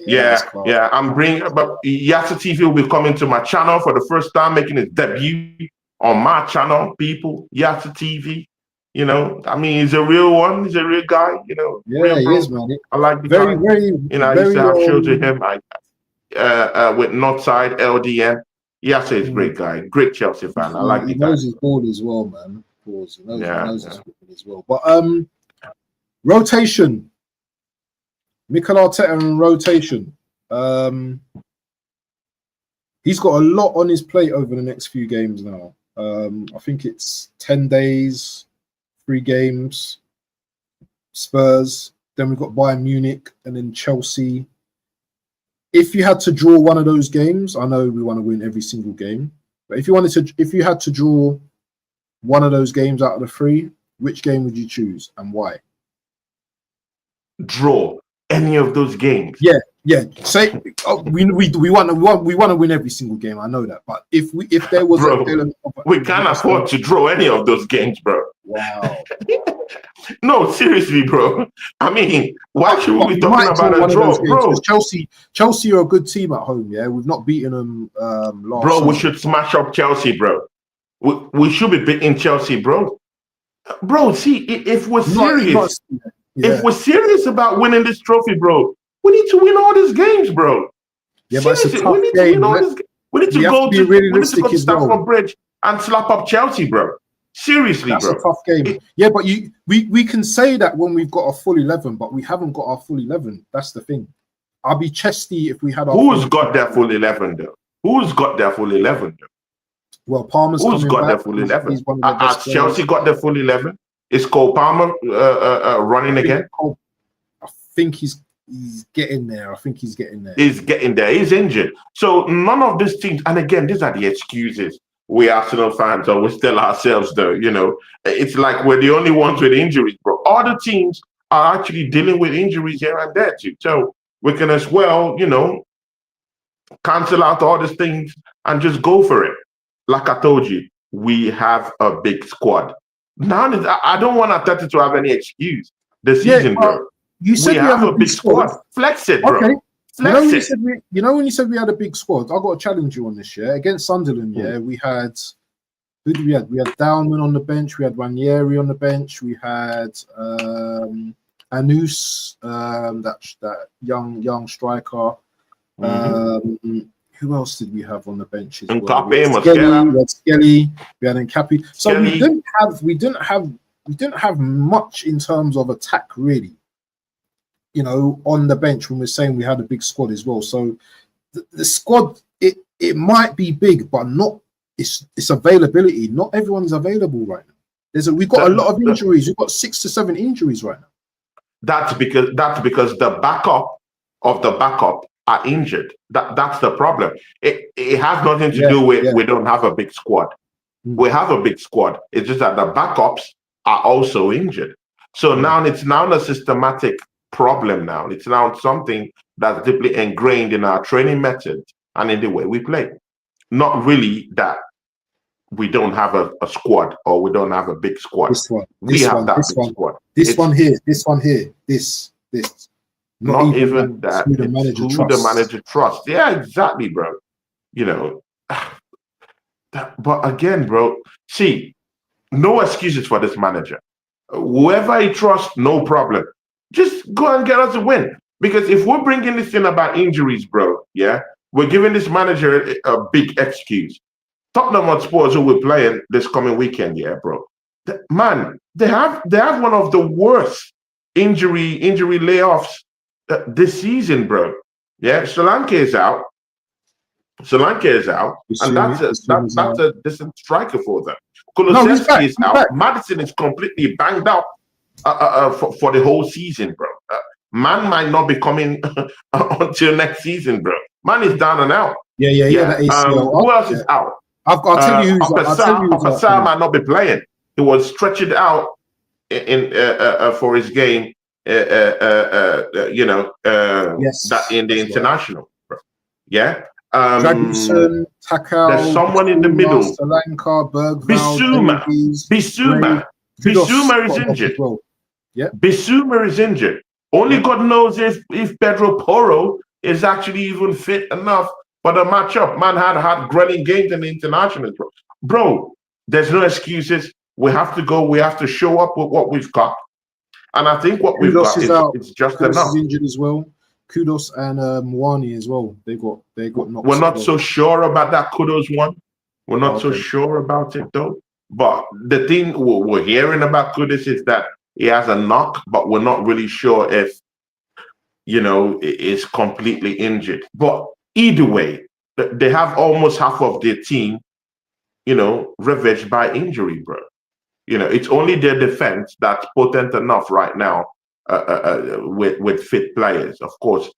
Yeah. I'm bringing, but Yasa TV will be coming to my channel for the first time, making his debut on my channel. People, Yasa TV. He's a real one. He's a real guy. Yeah, he is, man. I like the very, guy. very. I used to have shows with him. With Northside LDN. Yasa is a great guy. Great Chelsea fan. I like the guy. He knows his ball as well, man. He knows his ball as well. But rotation. Mikel Arteta and rotation. He's got a lot on his plate over the next few games now. I think it's 10 days, 3 games, Spurs, then we've got Bayern Munich and then Chelsea. If you had to draw one of those games, I know we want to win every single game, but if you had to draw one of those games out of the 3, which game would you choose and why? Draw any of those games? Yeah. Say we want to win every single game. I know that, but if there was we can't afford to draw any of those games, bro. Wow. No, seriously, bro. Why should we be talking about a draw, bro? Chelsea are a good team at home. Yeah, we've not beaten them last. Bro, summer. We should smash up Chelsea, bro. We should be beating Chelsea, bro. Bro, see, if we're serious, if we're serious about winning this trophy, bro, We need to win all these games, bro. Yeah, but it's a Seriously, tough we need game. to win all these games. We need to We have go to be to realistic as well. Stamford Bridge and slap up Chelsea, bro. Seriously, That's bro. a tough game. Yeah, but we can say that when we've got a full 11, but we haven't got our full 11. That's the thing. I'll be chesty if we had our Who's got their full 11 though? Who's got their full 11 though? Well, Palmer's Who's coming got back. their full 11? He's one of their best Has Chelsea players. got their full 11? Is Cole Palmer running again? I think he's getting there. I think he's getting there. He's getting there. He's injured. So none of these teams, and again, these are the excuses. We Arsenal fans always tell ourselves, though, you know, it's like we're the only ones with injuries, bro. Other teams are actually dealing with injuries here and there too. So we can as well, you know, cancel out all these things and just go for it. Like I told you, we have a big squad. Now, I don't want Arteta to have any excuse this season, bro. You said we have a big squad. Flex it, bro. Okay. Flex it. You know when you said we had a big squad, I got to challenge you on this. Yeah, against Sunderland. Yeah, we had who did we have? We had Downman on the bench. We had Ranieri on the bench. We had Anus, that young striker. Who else did we have on the bench? We had Skelly. We had Nkapi. So we didn't have much in terms of attack, really. You know, on the bench when we're saying we had a big squad as well. So the squad, it might be big, but not its availability. Not everyone's available right now. We've got a lot of injuries. We've got 6 to 7 injuries right now. That's because the backup of the backup are injured. That's the problem. It has nothing to do with we don't have a big squad. We have a big squad. It's just that the backups are also injured. So now it's a systematic problem now. It's now something that's deeply ingrained in our training methods and in the way we play. Not really that we don't have a squad or we don't have a big squad. This one. Squad. This one here. This. Not even that. Who the manager trusts. Yeah, exactly, bro. You know, but again, bro, see, no excuses for this manager. Whoever he trusts, no problem. Just go and get us a win. Because if we're bringing this in about injuries, bro, yeah, we're giving this manager a big excuse. Tottenham Hotspur, who we're playing this coming weekend, yeah, bro. Man, they have one of the worst injury layoffs this season, bro. Yeah, Solanke is out. And that's a decent striker for them. Kulusevski is out. Maddison is completely banged up for the whole season, bro. Man might not be coming until next season, bro. Man is down and out. Yeah. Who else is out? I'll tell you who's out. Sam might not be playing. He was stretched out in for his game. That in the international, bro. Yeah. Dragusin, Takao, there's someone in the middle. Solanka, Bissouma is injured. Well. Yeah. Bissouma is injured. Only God knows if Pedro Porro is actually even fit enough for the matchup. Man had grilling games in the international, bro. Bro, there's no excuses. We have to go. We have to show up with what we've got. And I think what we've got is just enough. Is injured as well. Kudos and Mwani as well. They got knocked. We're not so sure about that Kudos one. We're not so sure about it though. But the thing we're hearing about Kudos is that he has a knock, but we're not really sure if is completely injured. But either way, they have almost half of their team, ravaged by injury, bro. It's only their defense that's potent enough right now with fit players. Of course,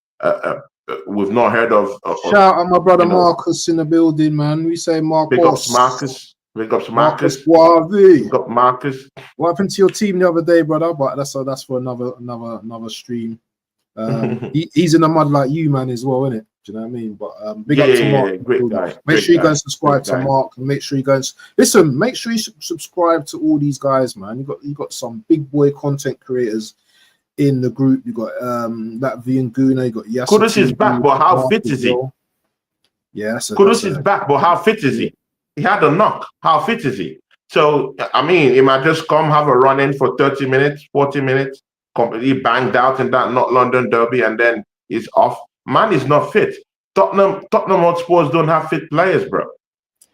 we've not heard of. Shout out my brother Marcus in the building, man. We say Marcus. Big ups Marcus. Big up Marcus. What happened to your team the other day, brother? But that's for another stream. He's in the mud like you, man, as well, isn't it? Do you know what I mean? But big up to Mark. Great guy. Make sure you go and subscribe to Mark, and make sure you go and listen. Make sure you subscribe to all these guys, man. You got some big boy content creators in the group. You got that Vianguna. You got Yasser. Kudus is back, but how fit is he? Yeah, Kudus is back, but how fit is he? He had a knock. How fit is he? So I mean, he might just come have a run in for 30 minutes, 40 minutes, completely banged out in that North London derby, and then is off. Man is not fit. Tottenham Hotspurs don't have fit players, bro.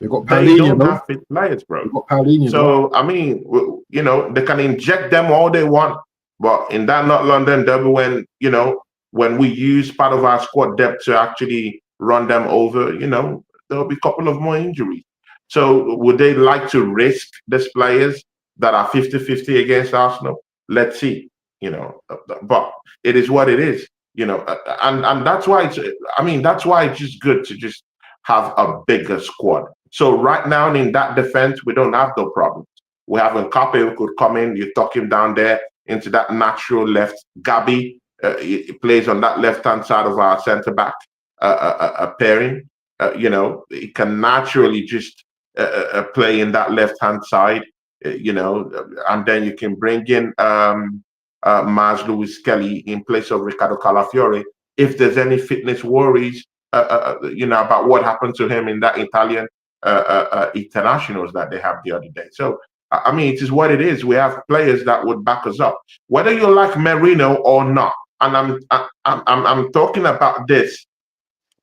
They got They Paulinho, don't though. have fit players, bro. They got Paulinho, though. So I mean, you know, they can inject them all they want, but in that North London derby, when you know, when we use part of our squad depth to actually run them over, you know, there'll be a couple of more injuries. So would they like to risk these players that are 50-50 against Arsenal? Let's see, you know, but it is what it is, you know, and that's why it's, I mean, that's why it's just good to just have a bigger squad. So right now in that defense, we don't have no problems. We have Nkape who could come in, you tuck him down there into that natural left. Gabi, he plays on that left-hand side of our centre-back pairing. You know, he can naturally just play in that left-hand side, you know, and then you can bring in Maz Lewis Kelly in place of Ricardo Calafiore if there's any fitness worries, you know, about what happened to him in that Italian internationals that they have the other day. So, I mean, it is what it is. We have players that would back us up, whether you like Merino or not. And I'm talking about this,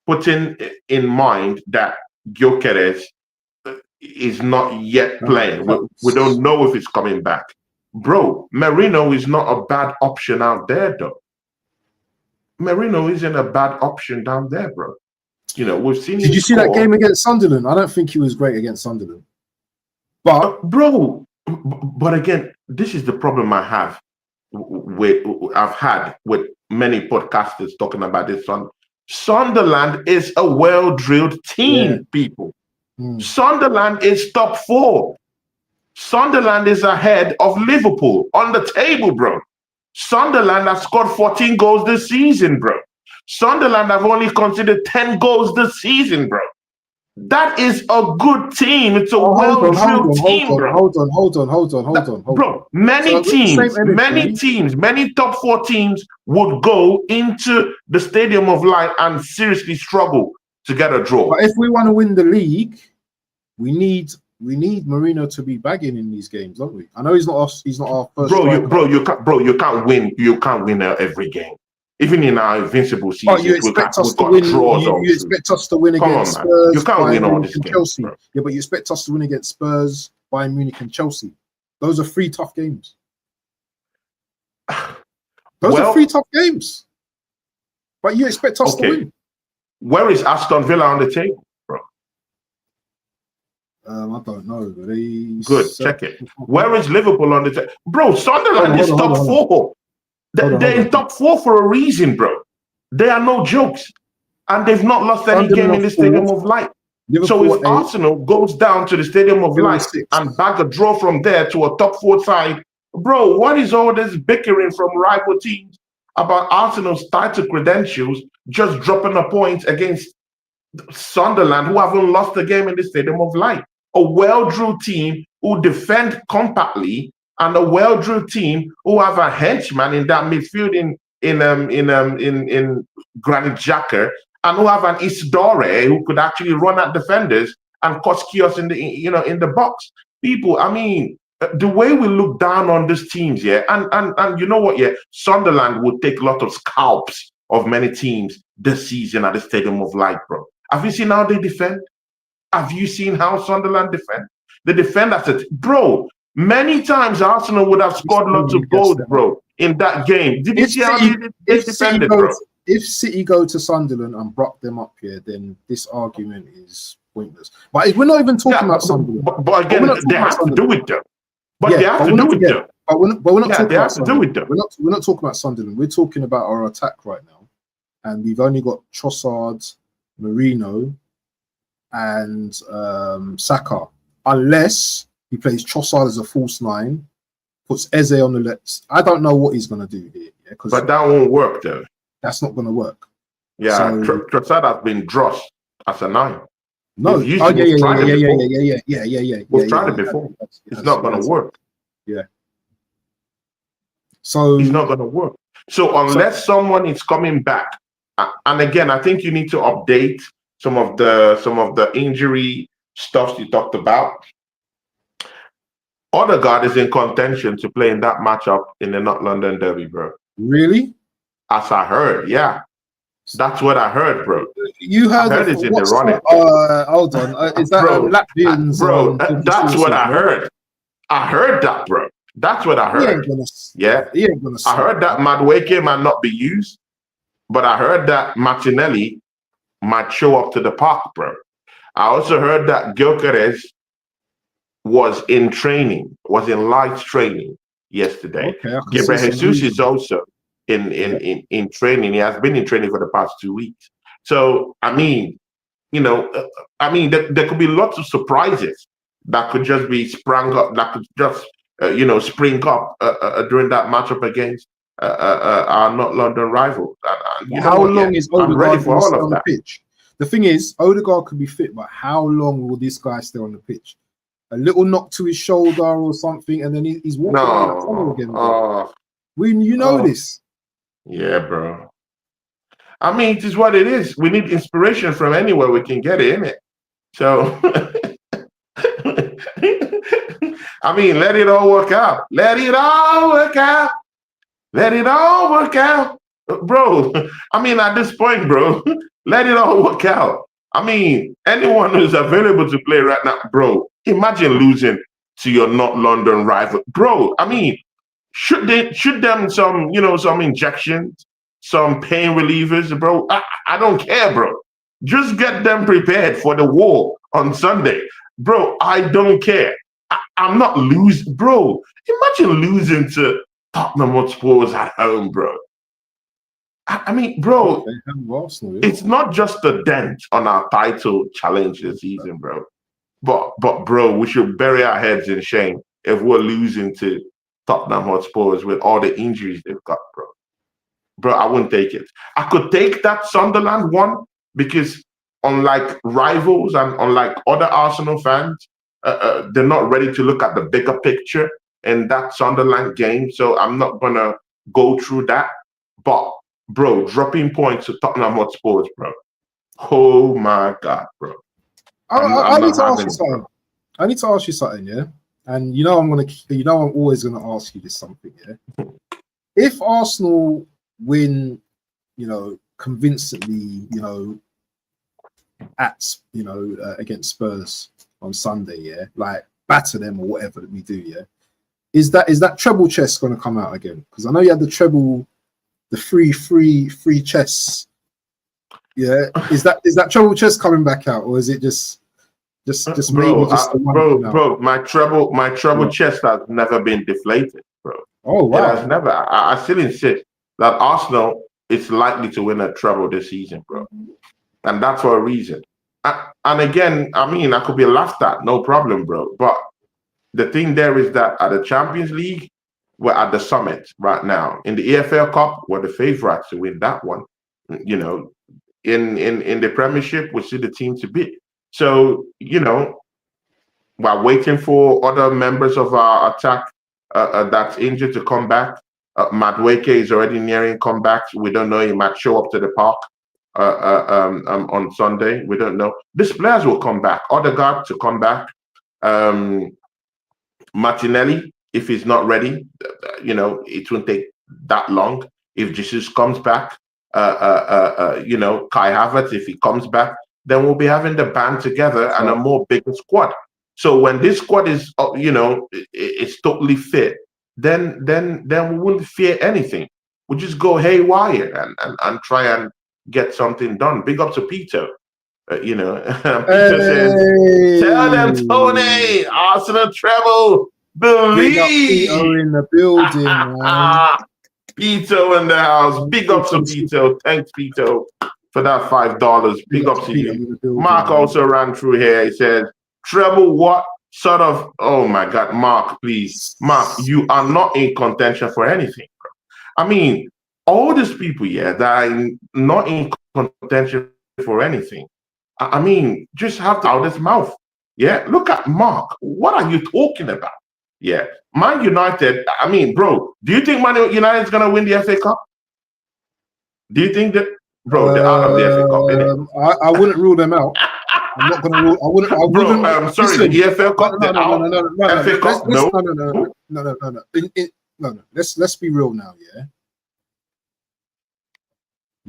putting in mind that Gyökeres is not yet playing. We don't know if he's coming back. Bro, Merino is not a bad option out there, though. Merino isn't a bad option down there, bro. You know, we've seen. Did you see that game against Sunderland? I don't think he was great against Sunderland. But bro, but again, this is the problem I have I've had with many podcasters talking about this. Sunderland is a well-drilled team, people. Sunderland is top 4. Sunderland is ahead of Liverpool on the table, bro. Sunderland has scored 14 goals this season, bro. Sunderland have only conceded 10 goals this season, bro. That is a good team. It's a well-drilled team, bro. Hold on. Bro, many teams, many top 4 teams would go into the Stadium of Light and seriously struggle to get a draw. But if we want to win the league, we need Merino to be bagging in these games, don't we? I know he's not our first. You can't win every game. Even in our invincible seasons, you expect us to win. You expect us to win against Spurs. You can't win all these games, Chelsea. bro. Yeah, but you expect us to win against Spurs, Bayern Munich, and Chelsea. Those are 3 tough games. Those are 3 tough games. But you expect us to win. Where is Aston Villa on the table, bro? I don't know. Good, check it. Where is Liverpool on the table? Bro, Sunderland is top 4. They're in top 4 for a reason, bro. They are no jokes. And they've not lost any game in the Stadium of Light. So if Arsenal goes down to the Stadium of Light and bag a draw from there to a top 4 side, bro, what is all this bickering from rival teams about Arsenal's title credentials just dropping a point against Sunderland, who haven't lost a game in the Stadium of Light? A well-drilled team who defend compactly, and a well-drilled team who have a henchman in that midfield in Granit Xhaka, and who have an Isidore who could actually run at defenders and cause chaos in the box. People, I mean, the way we look down on these teams, yeah, and you know what, yeah, Sunderland would take a lot of scalps of many teams this season at the Stadium of Light, bro. Have you seen how they defend? Have you seen how Sunderland defend? They defend as a bro. Many times Arsenal would have scored lots of goals, bro, in that game. Did you see how they defended, bro? If City go to Sunderland and block them up here, then this argument is pointless. But we're not even talking about Sunderland. But again, they have to do it, though. But they have to do it, though. But we're not talking about Sunderland. We're not talking about Sunderland. We're talking about our attack right now. And we've only got Trossard, Merino, and Saka. Unless he plays Trossard as a false 9, puts Eze on the left. I don't know what he's going to do here. Yeah, but that won't work, though. That's not going to work. Yeah, so, Trossard has been drossed as a 9. No, We've tried it before. It's not going to work. Yeah. So it's not going to work. So unless someone is coming back, and again, I think you need to update some of the injury stuff you talked about. Odegaard is in contention to play in that matchup in the North London derby, bro. Really? As I heard, yeah. That's what I heard, bro. You heard, I heard it's in the running. Hold on. Is that bro, Latvians? Bro, that's what I heard. I heard that, bro. That's what I heard. He ain't gonna I heard that Madueke might not be used, but I heard that Martinelli might show up to the park, bro. I also heard that Gyökeres was in training, was in light training yesterday. Okay, Gabriel Jesus is also in training. He has been in training for the past 2 weeks. So, I mean, you know, there could be lots of surprises that could just be sprung up, that could just, spring up during that matchup against our not London rival. How long is Odegaard for all on the pitch? The thing is, Odegaard could be fit, but how long will this guy stay on the pitch? A little knock to his shoulder or something, and then he's walking around the tunnel again. You know this. Yeah, bro. I mean, it is what it is. We need inspiration from anywhere we can get it, innit? So, I mean, let it all work out. Let it all work out. Let it all work out. Bro, I mean, at this point, bro, let it all work out. I mean, anyone who's available to play right now, bro, imagine losing to your not London rival. Bro, I mean, shoot them some, some injections, some pain relievers, bro. I don't care, bro. Just get them prepared for the war on Sunday. Bro, I don't care. I'm not losing, bro. Imagine losing to Tottenham Hotspur at home, bro. I mean, bro, it's not just a dent on our title challenge this season, bro. But bro, we should bury our heads in shame if we're losing to Tottenham Hotspurs with all the injuries they've got, bro. Bro, I wouldn't take it. I could take that Sunderland one because unlike rivals and unlike other Arsenal fans, they're not ready to look at the bigger picture in that Sunderland game. So I'm not going to go through that. But, bro, dropping points to Tottenham Hotspurs, bro. Oh, my God, bro. I need to ask you something. I need to ask you something, yeah? And I'm always gonna ask you this something, yeah? If Arsenal win, convincingly, against Spurs on Sunday, yeah, like batter them or whatever that we do, yeah. Is that treble chest gonna come out again? Because I know you had the treble, the free chests. Yeah, is that treble chest coming back out, or is it just bro, maybe just the one? Bro, my treble chest has never been deflated, bro. Oh wow, it has never. I still insist that Arsenal is likely to win a treble this season, bro, and that's for a reason. And again, I mean, I could be laughed at, no problem, bro. But the thing there is that at the Champions League, we're at the summit right now. In the EFL Cup, we're the favourites to win that one. In the Premiership, we see the team to beat. So, while waiting for other members of our attack that's injured to come back, Madueke is already nearing comeback. We don't know, he might show up to the park on Sunday. We don't know. These players will come back. Odegaard to come back. Martinelli, if he's not ready, it won't take that long. If Jesus comes back, Kai Havertz, if he comes back, then we'll be having the band together and a more bigger squad. So when this squad is, it's totally fit, then we wouldn't fear anything. We'll just go haywire and try and get something done. Big up to Peter. Peter says, tell them, Tony, Arsenal treble, believe. Peter in the building, man. Peter in the house. Big up to Peter. Thanks, Peter, for that $5. Big up to you. Mark also ran through here. He says, treble what sort of, oh my God, Mark, please. Mark, you are not in contention for anything. I mean, all these people here that are not in contention for anything, I mean, just have to out his mouth. Yeah, look at Mark. What are you talking about? Yeah, Man United, I mean, bro, do you think Man United is going to win the FA Cup? Do you think that, bro, they're out of the FA Cup, innit? I wouldn't rule them out. I'm not going to rule. I wouldn't. Bro, I'm sorry, listen, the EFL Cup, no. FA Cup, no. Let's be real now, yeah?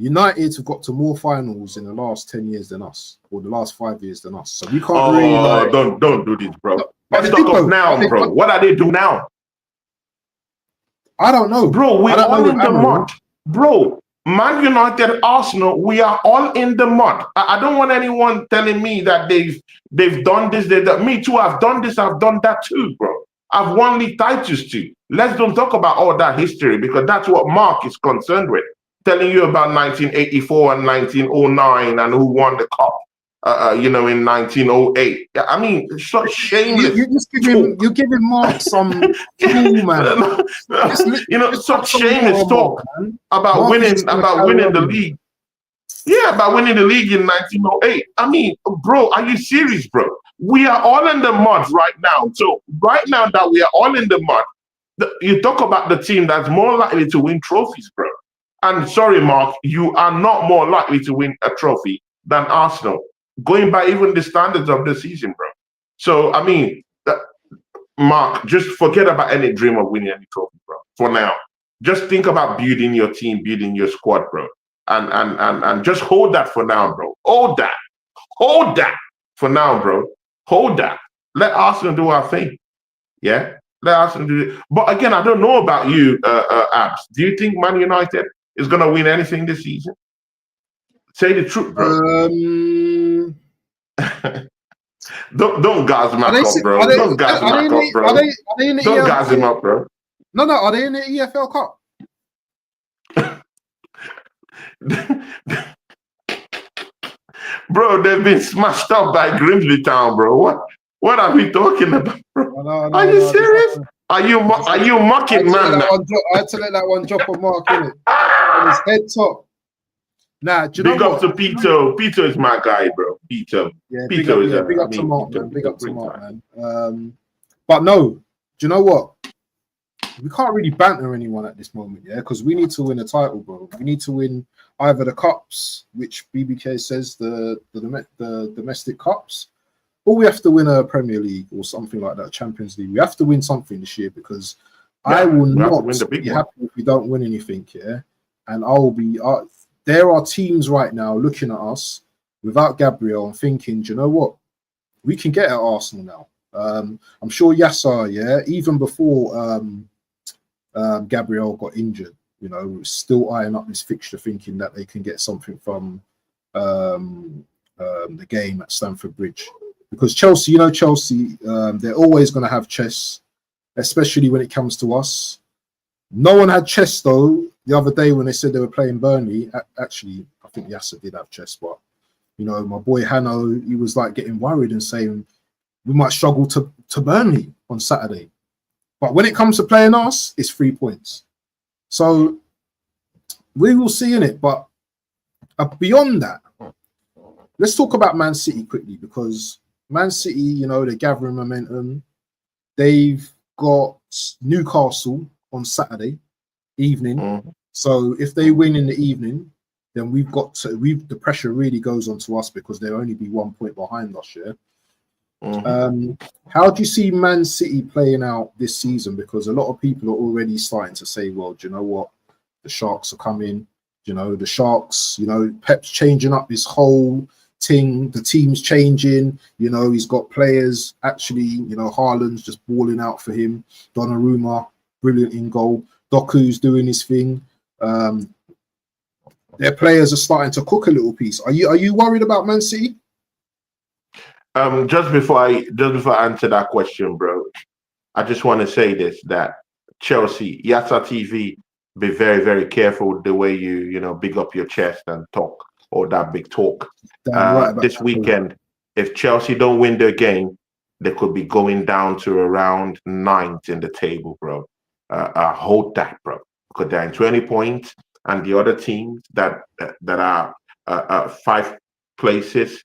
United have got to more finals in the last 10 years than us, or the last 5 years than us. So we can't really like. Don't do this, bro. But Let's talk of now, bro. What are they doing now? I don't know, bro. We're all in the mud, bro. Man United, Arsenal, we are all in the mud. I don't want anyone telling me that they've done this, me too, I've done this, I've done that too, bro. I've won league titles too. Let's don't talk about all that history, because that's what Mark is concerned with. Telling you about 1984 and 1909 and who won the cup, in 1908. I mean, it's so shameless. You're giving Mark some cool, man. Such shameless talk about winning the league. Yeah, about winning the league in 1908. I mean, bro, are you serious, bro? We are all in the mud right now. So right now that we are all in the mud, you talk about the team that's more likely to win trophies, bro. And sorry, Mark, you are not more likely to win a trophy than Arsenal, going by even the standards of the season, bro. So, I mean, Mark, just forget about any dream of winning any trophy, bro, for now. Just think about building your team, building your squad, bro. And just hold that for now, bro. Hold that for now, bro. Hold that. Let Arsenal do our thing. Yeah? Let Arsenal do it. But again, I don't know about you, Abs. Do you think Man United is going to win anything this season? Say the truth, bro. Don't gas him up, bro. Don't gas him up, bro. Don't gas him up, bro. No, are they in the EFL Cup? Bro, they've been smashed up by Grimsby Town, bro. What are we talking about, bro? Are you serious? Are you mocking, man? I had to let that one drop on Mark, innit? On his head top. Nah, do you know what? Big up to Peter. Peter is my guy, bro. Peter. Yeah, big up to Mark, man. Big up to Mark, man. But no, do you know what? We can't really banter anyone at this moment, yeah, because we need to win a title, bro. We need to win either the cups, which BBK says the domestic cups, or we have to win a Premier League or something like that, Champions League. We have to win something this year, because I will not be happy if we don't win anything, yeah. And I will be. There are teams right now looking at us without Gabriel and thinking, do you know what? We can get at Arsenal now. I'm sure Yasser, yeah, even before Gabriel got injured, still eyeing up this fixture, thinking that they can get something from the game at Stamford Bridge. Because Chelsea, they're always going to have chess, especially when it comes to us. No one had chess, though, the other day when they said they were playing Burnley. Actually, I think Yasser did have chess, but, my boy Hanno, he was like getting worried and saying we might struggle to Burnley on Saturday. But when it comes to playing us, it's 3 points. So we will see in it. But beyond that, let's talk about Man City quickly, because Man City, they're gathering momentum. They've got Newcastle on Saturday evening. So if they win in the evening, then the pressure really goes onto us, because they'll only be 1 point behind us, yeah. How do you see Man City playing out this season? Because a lot of people are already starting to say, well, do you know what? The Sharks are coming. The Sharks, Pep's changing up his whole thing. The team's changing. He's got players actually, Haaland's just balling out for him. Donnarumma, brilliant in goal. Doku's doing his thing. Their players are starting to cook a little piece. Are you worried about Man City? Just before I answer that question, bro, I just want to say this, that Chelsea, Yasa TV, be very, very careful with the way you big up your chest and talk, or that big talk. This weekend, if Chelsea don't win their game, they could be going down to around 9th in the table, bro. Hold that, bro, because they're in 20 points, and the other teams that are 5 places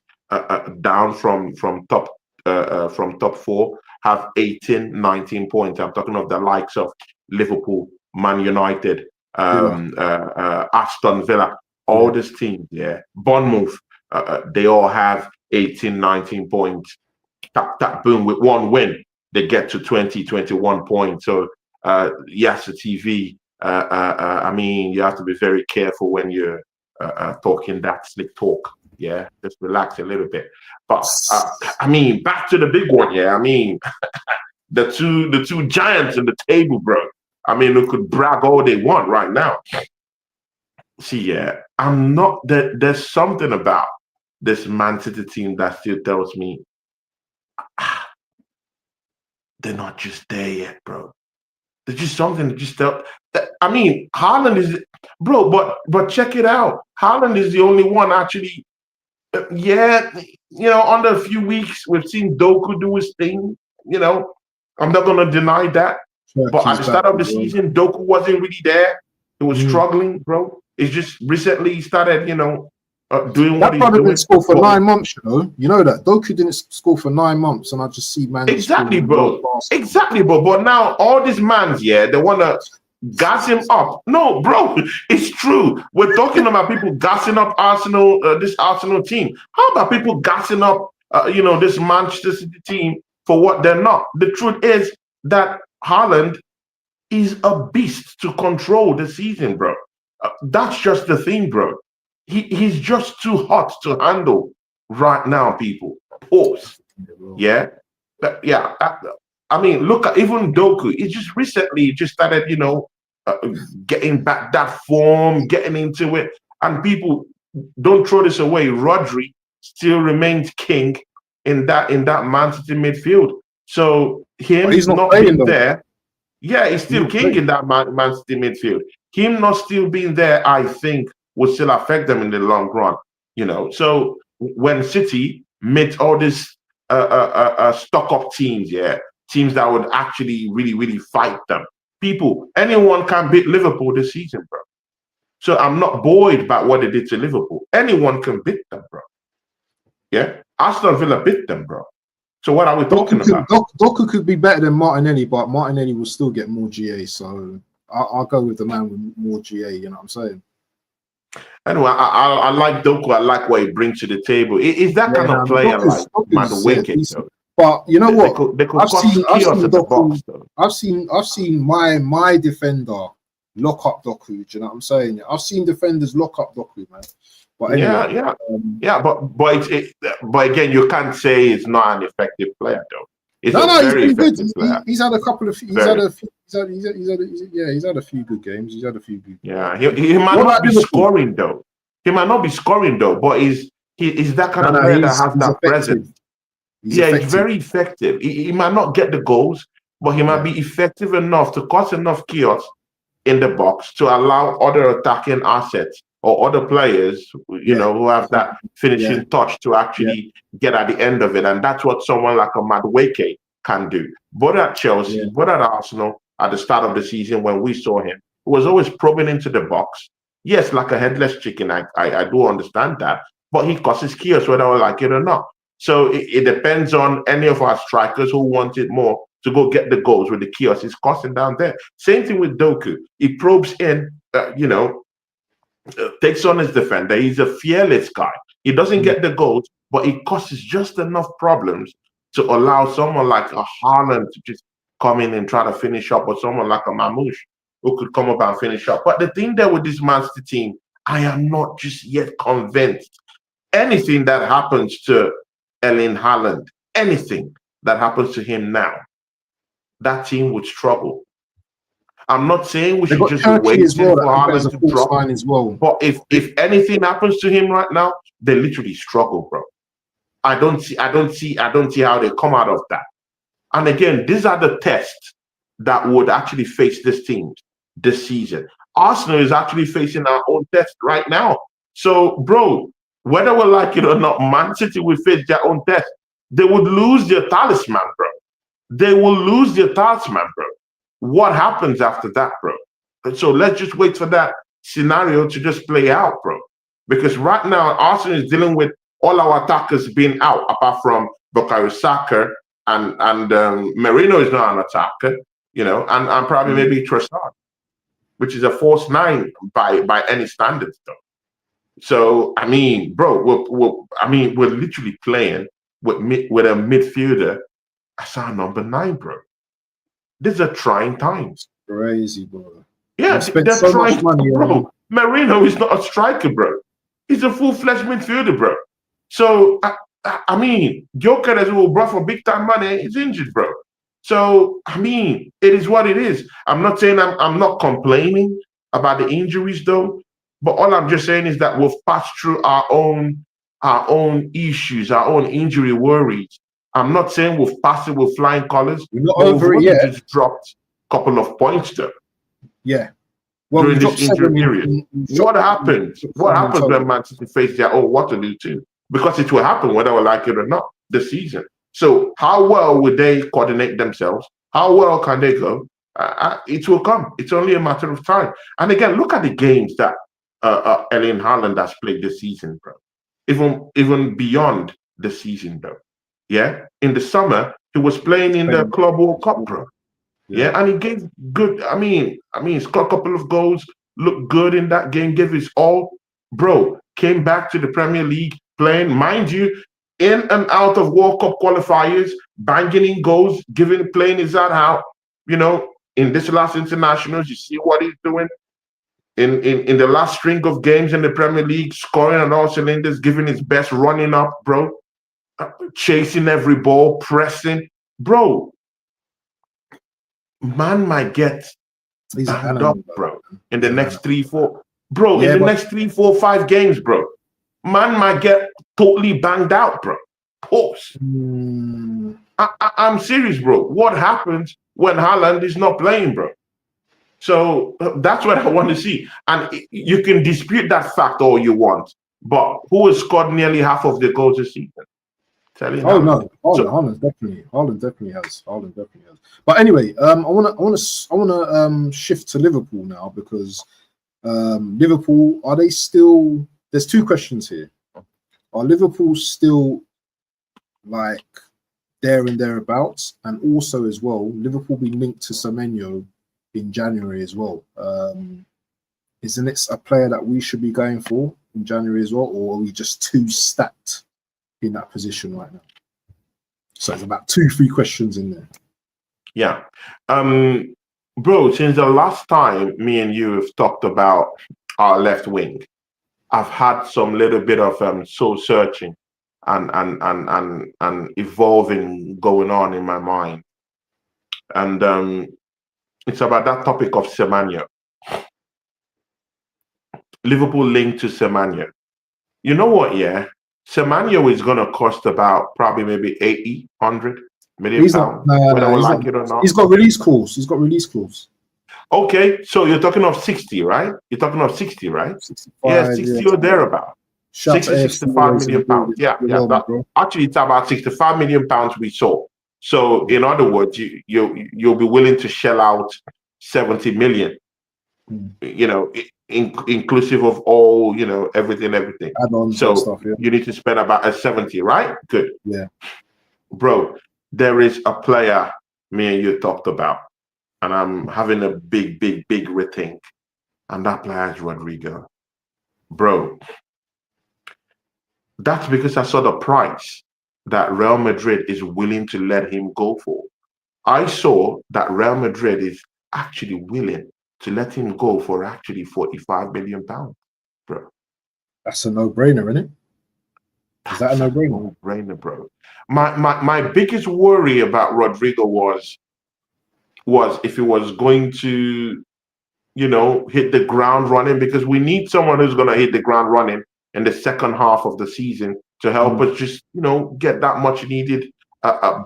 down from top 4 have 18, 19 points. I'm talking of the likes of Liverpool, Man United, Aston Villa, all these teams, yeah. Bournemouth, they all have 18, 19 points. Tap, boom, with one win, they get to 20, 21 points. So, yes, the TV, I mean, you have to be very careful when you're talking that slick talk. Yeah, just relax a little bit. But I mean, back to the big one. Yeah, I mean, the two giants in the table, bro. I mean, they could brag all they want right now. See, yeah, I'm not. There's something about this Man City team that still tells me they're not just there yet, bro. There's just something that just tell. I mean, Haaland is, bro. But check it out. Haaland is the only one actually. Yeah, under a few weeks we've seen Doku do his thing. I'm not gonna deny that. But at the start of the season, Doku wasn't really there. He was struggling, bro. It's just recently he started, doing what he's doing. Didn't score for 9 months, You know that Doku didn't score for 9 months, and I just see man. Exactly, bro. Exactly, bro. But now all these mans, they wanna gas him up. No, bro, it's true. We're talking about people gassing up Arsenal, this Arsenal team. How about people gassing up, this Manchester City team for what they're not? The truth is that Haaland is a beast to control the season, bro. That's just the thing, bro. He's just too hot to handle right now, people. Pause. Yeah? I mean, look at even Doku. He just recently started, getting back that form, getting into it. And people, don't throw this away. Rodri still remains king in that Man City midfield. So him not being there. Yeah, he's still king in that Man City midfield. Him not still being there, I think, will still affect them in the long run. So when City met all these stock-up teams, teams that would actually really, really fight them. Anyone can beat Liverpool this season, bro. So I'm not buoyed about what they did to Liverpool. Anyone can beat them, bro. Yeah, Aston Villa beat them, bro. So what are we talking about? Doku could be better than Martinelli, but Martinelli will still get more GA. So I'll go with the man with more GA. You know what I'm saying? Anyway, I like Doku. I like what he brings to the table. Is that kind of player like Madueke? But you know what? They could I've seen my defender lock up Doku. Do you know what I'm saying? I've seen defenders lock up Doku, man. But anyway, but again, you can't say he's not an effective player, though. He's been good. He's had a couple of. He's had a few good games. He's had a few good. Yeah, he might not be scoring though. He might not be scoring though, but he's that kind of player that has that presence. He's very effective. He might not get the goals, but he might be effective enough to cause enough chaos in the box to allow other attacking assets or other players, who have that finishing touch to actually get at the end of it. And that's what someone like a Madueke can do. Both at Chelsea, both at Arsenal, at the start of the season when we saw him, he was always probing into the box. Yes, like a headless chicken, I do understand that. But he causes chaos whether we like it or not. So it depends on any of our strikers who want it more to go get the goals with the chaos he's causing down there. Same thing with Doku. He probes in, takes on his defender. He's a fearless guy. He doesn't get the goals, but he causes just enough problems to allow someone like a Haaland to just come in and try to finish up, or someone like a Mamouche who could come up and finish up. But the thing there with this Man City team, I am not just yet convinced. Anything that happens to Erling Haaland, anything that happens to him now, that team would struggle. I'm not saying we should just wait for Haaland to drop. As well. But if anything happens to him right now, they literally struggle, bro. I don't see how they come out of that. And again, these are the tests that would actually face this team this season. Arsenal is actually facing our own test right now. So, bro, whether we like it or not, Man City will face their own test. They would lose their talisman, bro. They will lose their talisman, bro. What happens after that, bro? So let's just wait for that scenario to just play out, bro. Because right now, Arsenal is dealing with all our attackers being out, apart from Bukayo Saka and Merino is not an attacker, and probably maybe Trossard, which is a false nine by any standards, though. So I mean, bro, we're literally playing with a midfielder as our number 9, bro. These are trying times. Crazy, bro. Yeah, they're trying, much money, bro. Merino is not a striker, bro. He's a full-fledged midfielder, bro. So I mean, Gyökeres, who brought for big time money, is injured, bro. So I mean, it is what it is. I'm not saying I'm not complaining about the injuries though, but all I'm just saying is that we've passed through our own issues, our own injury worries. I'm not saying we've passed it with flying colors, We're not but over it we've yet. just dropped a couple of points though. Yeah. Well, During this injury period. What happens? What happens when Man City face their own Waterloo too? Because it will happen whether we like it or not this season. So how well would they coordinate themselves? How well can they go? It will come. It's only a matter of time. And again, look at the games that Erling Haaland has played this season, bro. Even beyond the season, bro. Yeah. In the summer, he was playing in the Club World Cup, bro. Yeah, and he gave good. I mean, he scored a couple of goals, looked good in that game, gave his all. Bro, came back to the Premier League playing, mind you, in and out of World Cup qualifiers, banging in goals, playing his heart out. You know, in this last internationals, you see what he's doing. In the last string of games in the Premier League, scoring on all cylinders, giving his best, running up, bro, chasing every ball, pressing, bro. Man might get banged up, bro, in the next 3-4. Bro, in the next 3, 4, 5 games, bro. Man might get totally banged out, bro. Pause. I'm serious, bro. What happens when Haaland is not playing, bro? So that's what I want to see. And you can dispute that fact all you want, but who has scored nearly half of the goals this season? Oh no, Haaland definitely has. But anyway, I wanna shift to Liverpool now because Liverpool, are they still? There's 2 questions here. Are Liverpool still like there and thereabouts? And also as well, Liverpool being linked to Semenyo in January as well. Isn't it a player that we should be going for in January as well, or are we just too stacked in that position right now? So it's about 2-3 questions in there. Yeah. Bro, since the last time me and you have talked about our left wing, I've had some little bit of soul searching and evolving going on in my mind. And it's about that topic of Semenyo. Liverpool linked to Semenyo. You know what, yeah? Semenyo is going to cost about probably maybe 80-100 million pounds. Whether we like it or not. He's got release clause. Okay, so you're talking of 60, right? You're talking of 60, right? 65, yeah, 60 or thereabout. 65 million pounds. Yeah. Actually, it's about 65 million pounds we saw. So, in other words, you'll be willing to shell out 70 million. You know, inclusive of all, you know, everything. Add-ons so and stuff, yeah. You need to spend about a 70, right? Good. Yeah. Bro, there is a player me and you talked about, and I'm having a big rethink. And that player is Rodrigo. Bro, that's because I saw the price that Real Madrid is willing to let him go for. I saw that Real Madrid is actually willing to let him go for actually 45 million pounds, bro. That's a no-brainer, isn't it? Is that a no-brainer? No-brainer, bro. My biggest worry about Rodrigo was if he was going to, you know, hit the ground running, because we need someone who's going to hit the ground running in the second half of the season to help us just, you know, get that much needed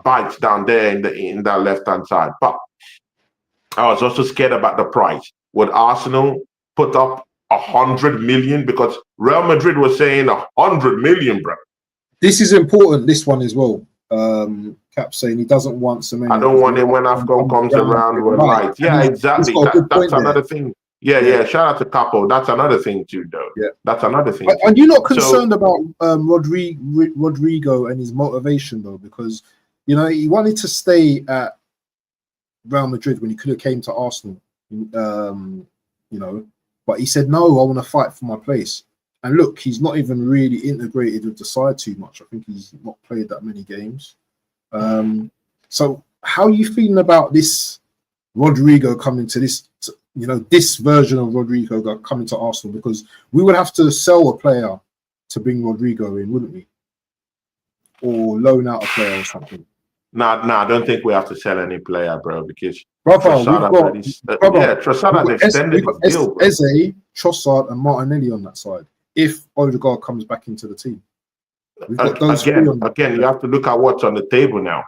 bites down there in that left-hand side. But I was also scared about the price. Would Arsenal put up 100 million? Because Real Madrid was saying 100 million, bro. This is important, this one as well. Cap saying he doesn't want Semenyo. I don't want it when AFCON comes around. Right. Yeah, exactly. That's another thing. Yeah. Shout out to Capo. That's another thing too, though. Yeah. That's another thing. Are you not concerned about Rodrigo and his motivation, though? Because, you know, he wanted to stay at Real Madrid when he could have came to Arsenal, you know, but he said, no, I want to fight for my place. And look, he's not even really integrated with the side too much. I think he's not played that many games. So how are you feeling about this Rodrigo coming to this, you know, this version of Rodrigo coming to Arsenal? Because we would have to sell a player to bring Rodrigo in, wouldn't we? Or loan out a player or something. Nah, I don't think we have to sell any player, bro, because Brother, Trossard has extended his deal, bro. Eze, Trossard, and Martinelli on that side. If Odegaard comes back into the team, we've got those again, you have to look at what's on the table now.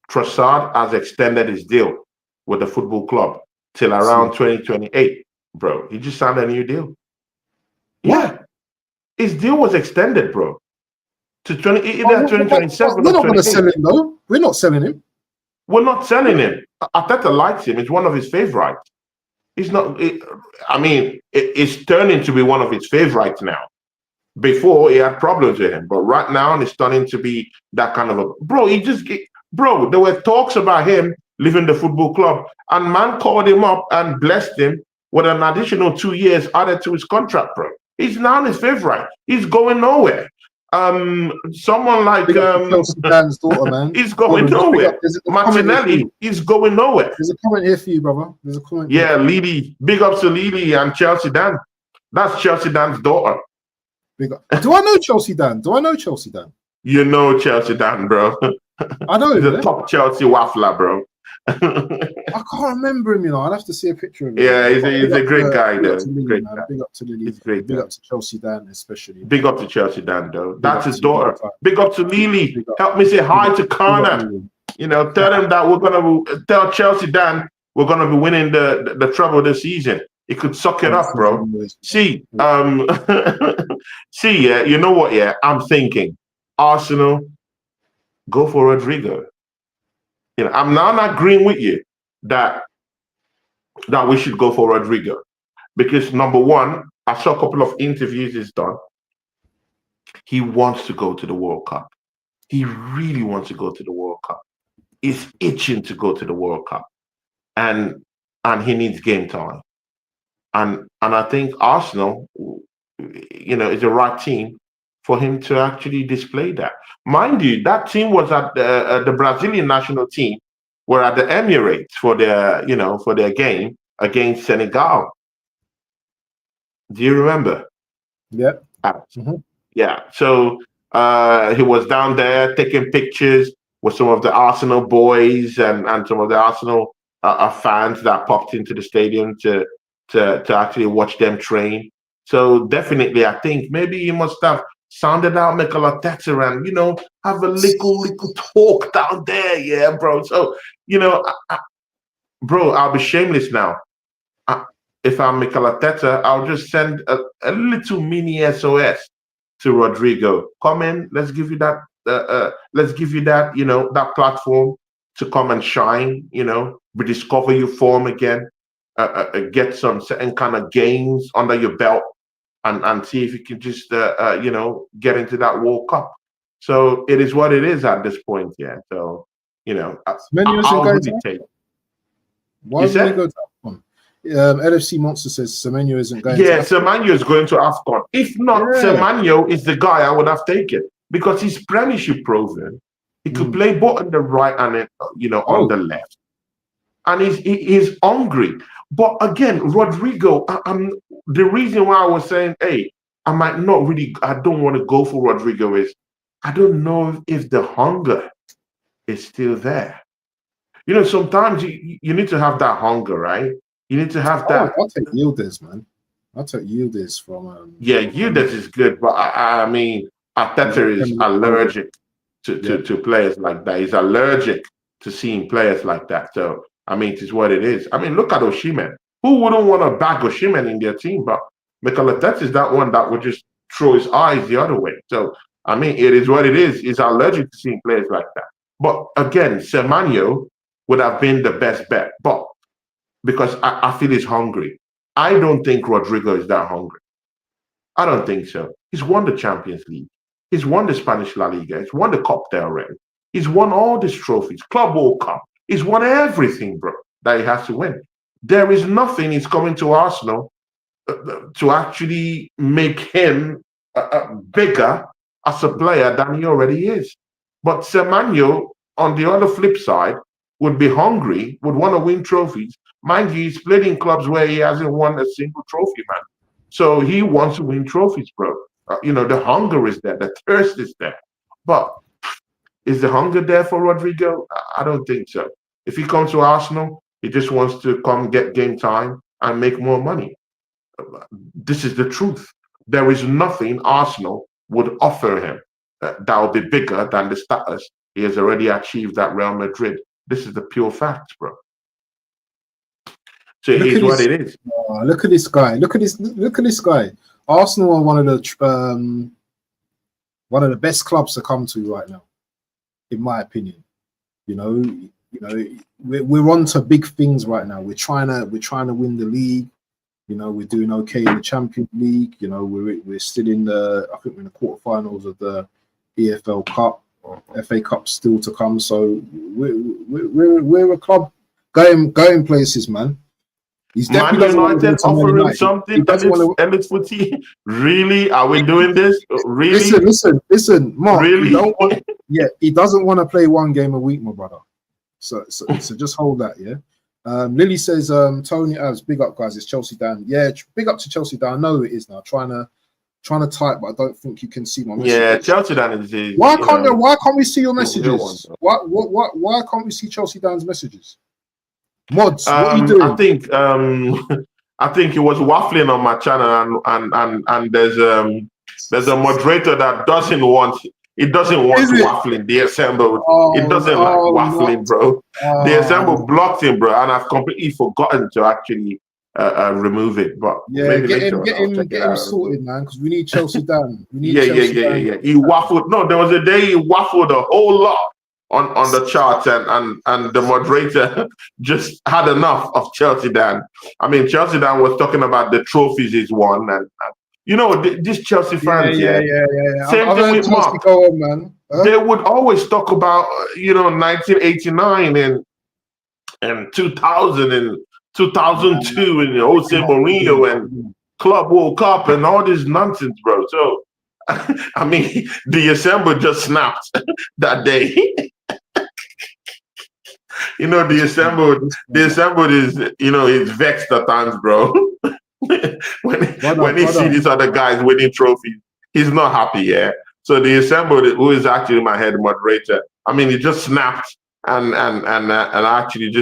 Trossard has extended his deal with the football club till around 2028, bro. He just signed a new deal. Yeah, his deal was extended, bro, to 2027. We're not going to sell him, though. We're not selling him. We're not selling him. Arteta likes him. It's one of his favorites. He's not. It's turning to be one of his favorites now. Before he had problems with him, but right now it's starting to be that kind of a bro. There were talks about him leaving the football club, and man called him up and blessed him with an additional 2 years added to his contract, bro. He's now his favorite. He's going nowhere. Someone like Chelsea Dan's daughter, man. He's going nowhere. Martinelli, he's going nowhere. There's a comment here for you, brother. There's a comment. Yeah, Lily. Big ups to Lily and Chelsea Dan. That's Chelsea Dan's daughter. Do I know Chelsea Dan? You know Chelsea Dan, bro. I know him. He's a top Chelsea waffler, bro. I can't remember him, I'll have to see a picture of him. Yeah, he's a great guy, though. Big up to Lily. Big up to Chelsea Dan, especially. Big up to Chelsea Dan, though. That's his daughter. Big up to Lily. Help me say hi to Connor. Tell him that tell Chelsea Dan we're gonna be winning the treble this season. He could suck it up, bro. See, you know what? Yeah, I'm thinking Arsenal go for Rodrigo. I'm not agreeing with you that we should go for Rodrigo because number one, I saw a couple of interviews he's done. He wants to go to the World Cup. He really wants to go to the World Cup. He's itching to go to the World Cup, and he needs game time. And I think Arsenal, is the right team for him to actually display that. Mind you, that team was at the Brazilian national team were at the Emirates for their game against Senegal. Do you remember? Yeah. Yeah. So he was down there taking pictures with some of the Arsenal boys and some of the Arsenal fans that popped into the stadium to actually watch them train. So definitely, I think maybe he must have sounded out Mikel Arteta and, have a little talk down there. Yeah, bro. So, bro, I'll be shameless now. If I'm Mikel Arteta, I'll just send a little mini SOS to Rodrigo. Come in, let's give you that, that platform to come and shine, rediscover your form again. Get some certain kind of games under your belt and see if you can just get into that World Cup. So it is what it is at this point, yeah. So I'll really take. Why would they go to AFCON? LFC Monster says Semenyo isn't going. Yeah, Semenyo is going to AFCON. If not, Semenyo is the guy I would have taken because he's Premiership proven. He could play both on the right and on the left, and he's hungry. But again, Rodrigo, the reason why I was saying, hey, I don't want to go for Rodrigo is I don't know if the hunger is still there. Sometimes you need to have that hunger, right? You need to have that. I'll take Yildiz, man. I'll take Yildiz from. Yildiz is good, but I mean, Arteta is allergic to players like that. He's allergic to seeing players like that. So, I mean, it is what it is. I mean, look at Osimhen. Who wouldn't want to back Osimhen in their team? But Mikel Arteta is that one that would just throw his eyes the other way. So, I mean, it is what it is. He's allergic to seeing players like that. But again, Semenyo would have been the best bet. But because I feel he's hungry. I don't think Rodrigo is that hungry. I don't think so. He's won the Champions League. He's won the Spanish La Liga. He's won the Copa del Rey. He's won all these trophies. Club World Cup. He's won everything, bro, that he has to win. There is nothing he's coming to Arsenal to actually make him bigger as a player than he already is. But Semenyo, on the other flip side, would be hungry, would want to win trophies. Mind you, he's played in clubs where he hasn't won a single trophy, man. So he wants to win trophies, bro. The hunger is there, the thirst is there. But is the hunger there for Rodrigo? I don't think so. If he comes to Arsenal, he just wants to come get game time and make more money. This is the truth. There is nothing Arsenal would offer him that will be bigger than the status he has already achieved at Real Madrid. This is the pure facts, bro. So it is what it is. Look at this guy. Look at this guy. Arsenal are one of the best clubs to come to right now, in my opinion. We're on to big things right now. We're trying to win the league. We're doing okay in the Champions League. We're still in I think we're in the quarterfinals of the EFL Cup, or FA Cup still to come. So we're a club going places, man. He's Man United offering something elite footy. Really? Are we doing this? Really? Listen, Mark. Really? He doesn't want to play one game a week, my brother. So just hold that, yeah. Lily says, Tony Abs, big up, guys. It's Chelsea Dan. Yeah, big up to Chelsea Dan. I know it is now. Trying to type, but I don't think you can see my messages. Yeah, Chelsea Dan is. Why can't we see your messages? Why can't we see Chelsea Dan's messages? Mods, what are you doing? I think he was waffling on my channel, and there's a moderator that doesn't want waffling. The Assemble, it doesn't like waffling, bro. The Assemble blocked him, bro, and I've completely forgotten to actually remove it. But yeah, get him sorted, man, because we need Chelsea Dan. Yeah. He waffled. No, there was a day he waffled a whole lot on the chart, and the moderator just had enough of Chelsea Dan. I mean, Chelsea Dan was talking about the trophies he's won, and this Chelsea fans, yeah. Same thing with Mark. Go on, man. They would always talk about 1989 and 2000 and 2002 and Jose Mourinho and Club World Cup and all this nonsense, bro. So I mean, the Assemble just snapped that day. The Assemble is is vexed at times, bro. when he see these other guys winning trophies, he's not happy, yeah. So the Assemble, who is actually my head moderator, I mean, he just snapped and actually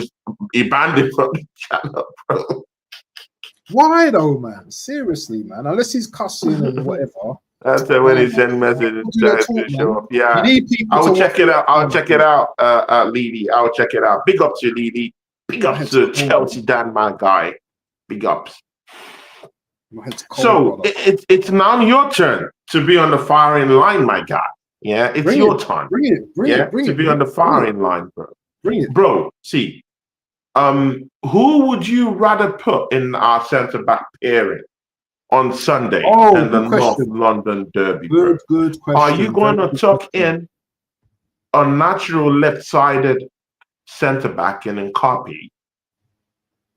he banned him from the channel, bro. Why though, man? Seriously, man. Unless he's cussing and whatever. That's when he send messages to show up. Yeah, I'll check it out. Lily. I'll check it out. Big up to Lily. Big up to Chelsea Dan, my guy. Big ups. So it's now your turn to be on the firing line, my guy. Yeah, it's your turn. Bring it. To be on the firing line, bro. Bring it, bro. See, who would you rather put in our centre back pairing on Sunday in the North London Derby? Good question. Are you going to tuck in a natural left-sided centre back in Nkapi?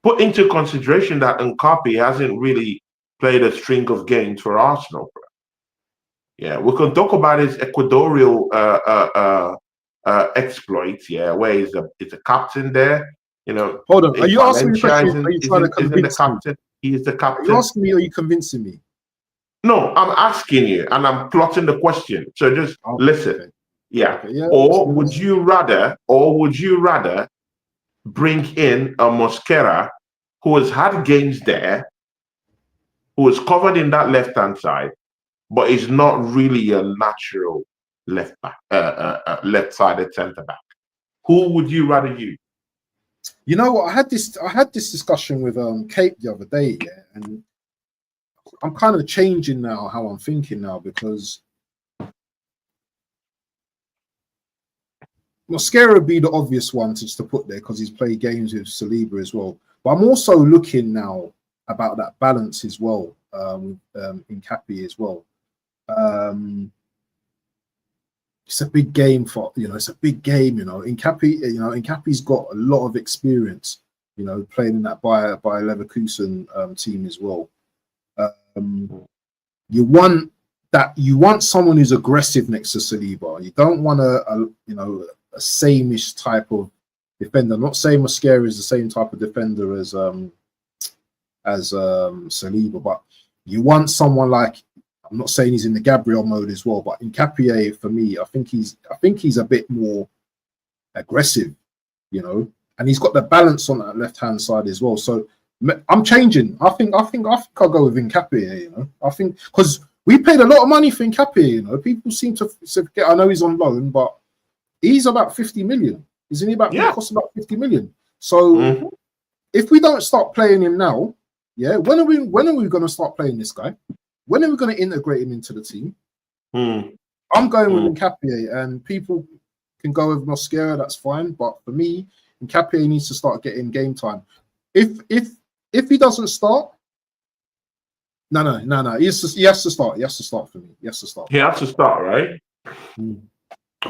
Put into consideration that Nkapi hasn't really played a string of games for Arsenal, bro. Yeah, we can talk about his Ecuadorial exploits, yeah, where he's a captain there. Hold on. Are you asking me a question? Are you trying to convince me? He is the captain. Are you asking me or are you convincing me? No, I'm asking you and I'm plotting the question. So just listen. Okay. Yeah. Okay, yeah. Or would you rather bring in a Mosquera who has had games there, who is covered in that left-hand side, but is not really a natural left-sided centre-back? Who would you rather use? You know what? I had this discussion with Kate the other day, yeah, and I'm kind of changing now how I'm thinking now, because Mosquera would be the obvious one to put there because he's played games with Saliba as well. But I'm also looking now about that balance as well with Nkapi as well. It's a big game it's a big game, Nkapi's got a lot of experience, playing in that by Leverkusen team as well. You want someone who's aggressive next to Saliba. You don't want a sameish type of defender. I'm not saying Mosquera is the same type of defender as Saliba, but you want someone like, I'm not saying he's in the Gabriel mode as well, but in Capier, for me, I think he's a bit more aggressive, you know, and he's got the balance on that left hand side as well. So I'm changing. I think I'll go with Nkapie, you know. I think because we paid a lot of money for Nkapie, you know. People seem to forget. I know he's on loan, but he's about 50 million. Isn't he about? Yeah. He costs about 50 million. So if we don't start playing him now, yeah, when are we going to start playing this guy? When are we going to integrate him into the team? I'm going with Nkapie, and people can go with Mosquera. That's fine, but for me, Nkapie needs to start getting game time. If he doesn't start, no, he has to start. He has to start for me. He has to start. He has to start, right?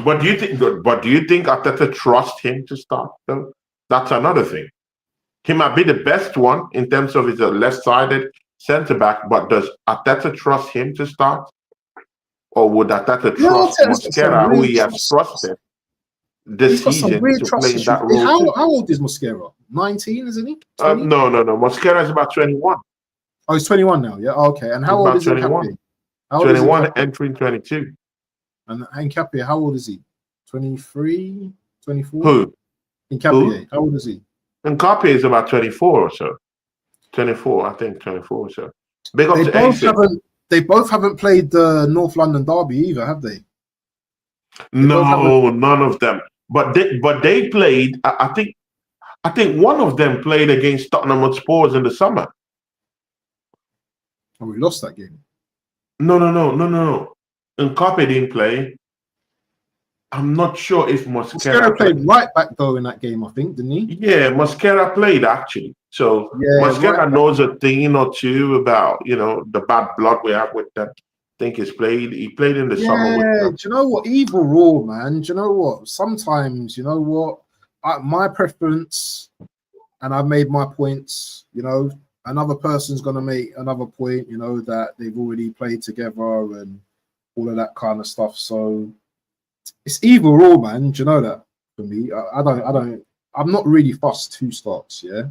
But do you think? But do you think Arteta trusts him to start? Though that's another thing. He might be the best one in terms of his left-sided centre back, but does Arteta trust him to start, or would Arteta trust Mosquera, who he has trusted this season, to play in that role? How old is Mosquera? 19, isn't he? No. Mosquera is about 21. Oh, he's 21 now. Yeah, okay. And how old is Nkapie? 21 entering 22. And Nkapie, how old is he? 23, 24? Who? Nkapie, how old is he? Nkapie is about 24 or so. 24, I think 24 or so. They both haven't played the North London derby either, have they? No, none of them. But they played. I think one of them played against Tottenham Hotspur in the summer. Oh, we lost that game. No. Nkapie didn't play. I'm not sure if Mosquera played right back though in that game, I think, didn't he? Yeah, Mosquera played actually. So Mosquera knows a thing or two about, you know, the bad blood we have with them. I think he played in the summer with them. Do you know what? Either or, man. Do you know what? Sometimes, you know what? My preference, and I've made my points, you know, another person's going to make another point, you know, that they've already played together and all of that kind of stuff. So it's either or, man. Do you know that? For me, I'm not really fussed who starts, yeah.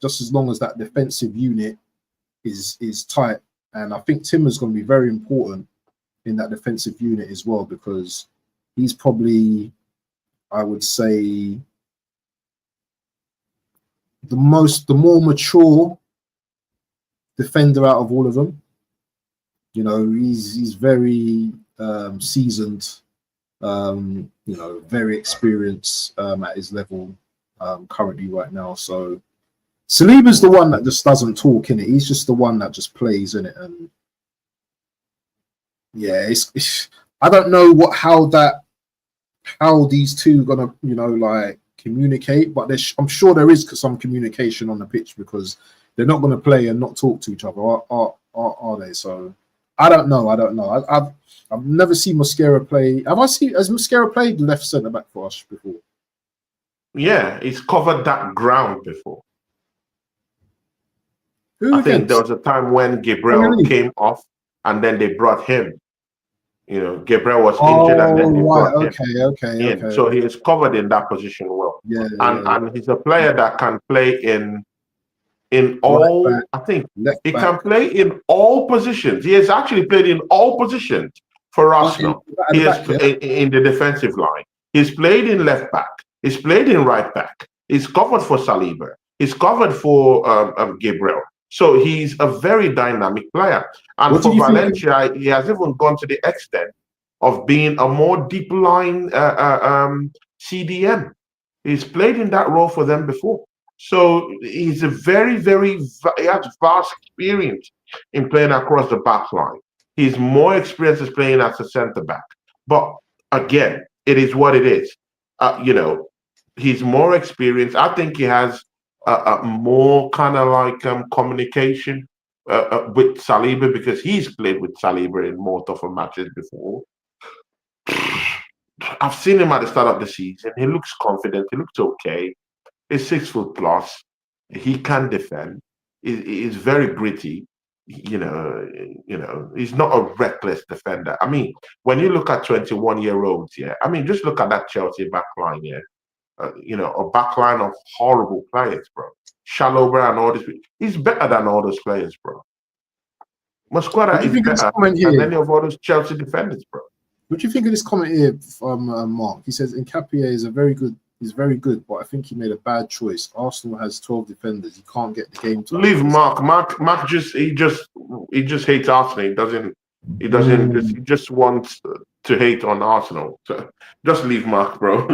Just as long as that defensive unit is tight. And I think Timmer's going to be very important in that defensive unit as well, because he's probably, I would say, the more mature defender out of all of them. You know, he's very seasoned, you know, very experienced at his level currently right now. So Saliba's the one that just doesn't talk, in it. He's just the one that just plays in it, and yeah, it's I don't know how these two gonna, you know, like communicate, but I'm sure there is some communication on the pitch, because they're not going to play and not talk to each other, are they? So I don't know. I've never seen Mosquera play. Has Mosquera played left centre back for us before? Yeah, he's covered that ground before. I think there was a time when Gabriel came off, and then they brought him. You know, Gabriel was injured, and then they brought him. Okay. So he is covered in that position well. And he's a player that can play in all. Back, I think he can play in all positions. He has actually played in all positions for Arsenal. He is in the defensive line. He's played in left back. He's played in right back. He's covered for Saliba. He's covered for Gabriel. So he's a very dynamic player. And for Valencia, he has even gone to the extent of being a more deep line CDM. He's played in that role for them before. So he's a he has vast experience in playing across the back line. He's more experienced as playing as a centre back. But again, it is what it is. You know, he's more experienced. I think he has more kind of like communication with Saliba, because he's played with Saliba in more tougher matches before. I've seen him at the start of the season. He looks confident. He looks okay. He's 6 foot plus. He can defend. He's very gritty. You know, he's not a reckless defender. I mean, when you look at 21-year-olds, yeah. I mean, just look at that Chelsea back line, yeah. You know, a backline of horrible players, bro. Shalobah and all this. He's better than all those players, bro. Mosquera What do you is think of this better comment than here? any of all those Chelsea defenders, bro. What do you think of this comment here from Mark? He says Nkapie is very good, but I think he made a bad choice. Arsenal has 12 defenders. He can't get the game time. Leave Mark. Mark just hates Arsenal. He just wants to hate on Arsenal. So just leave Mark, bro.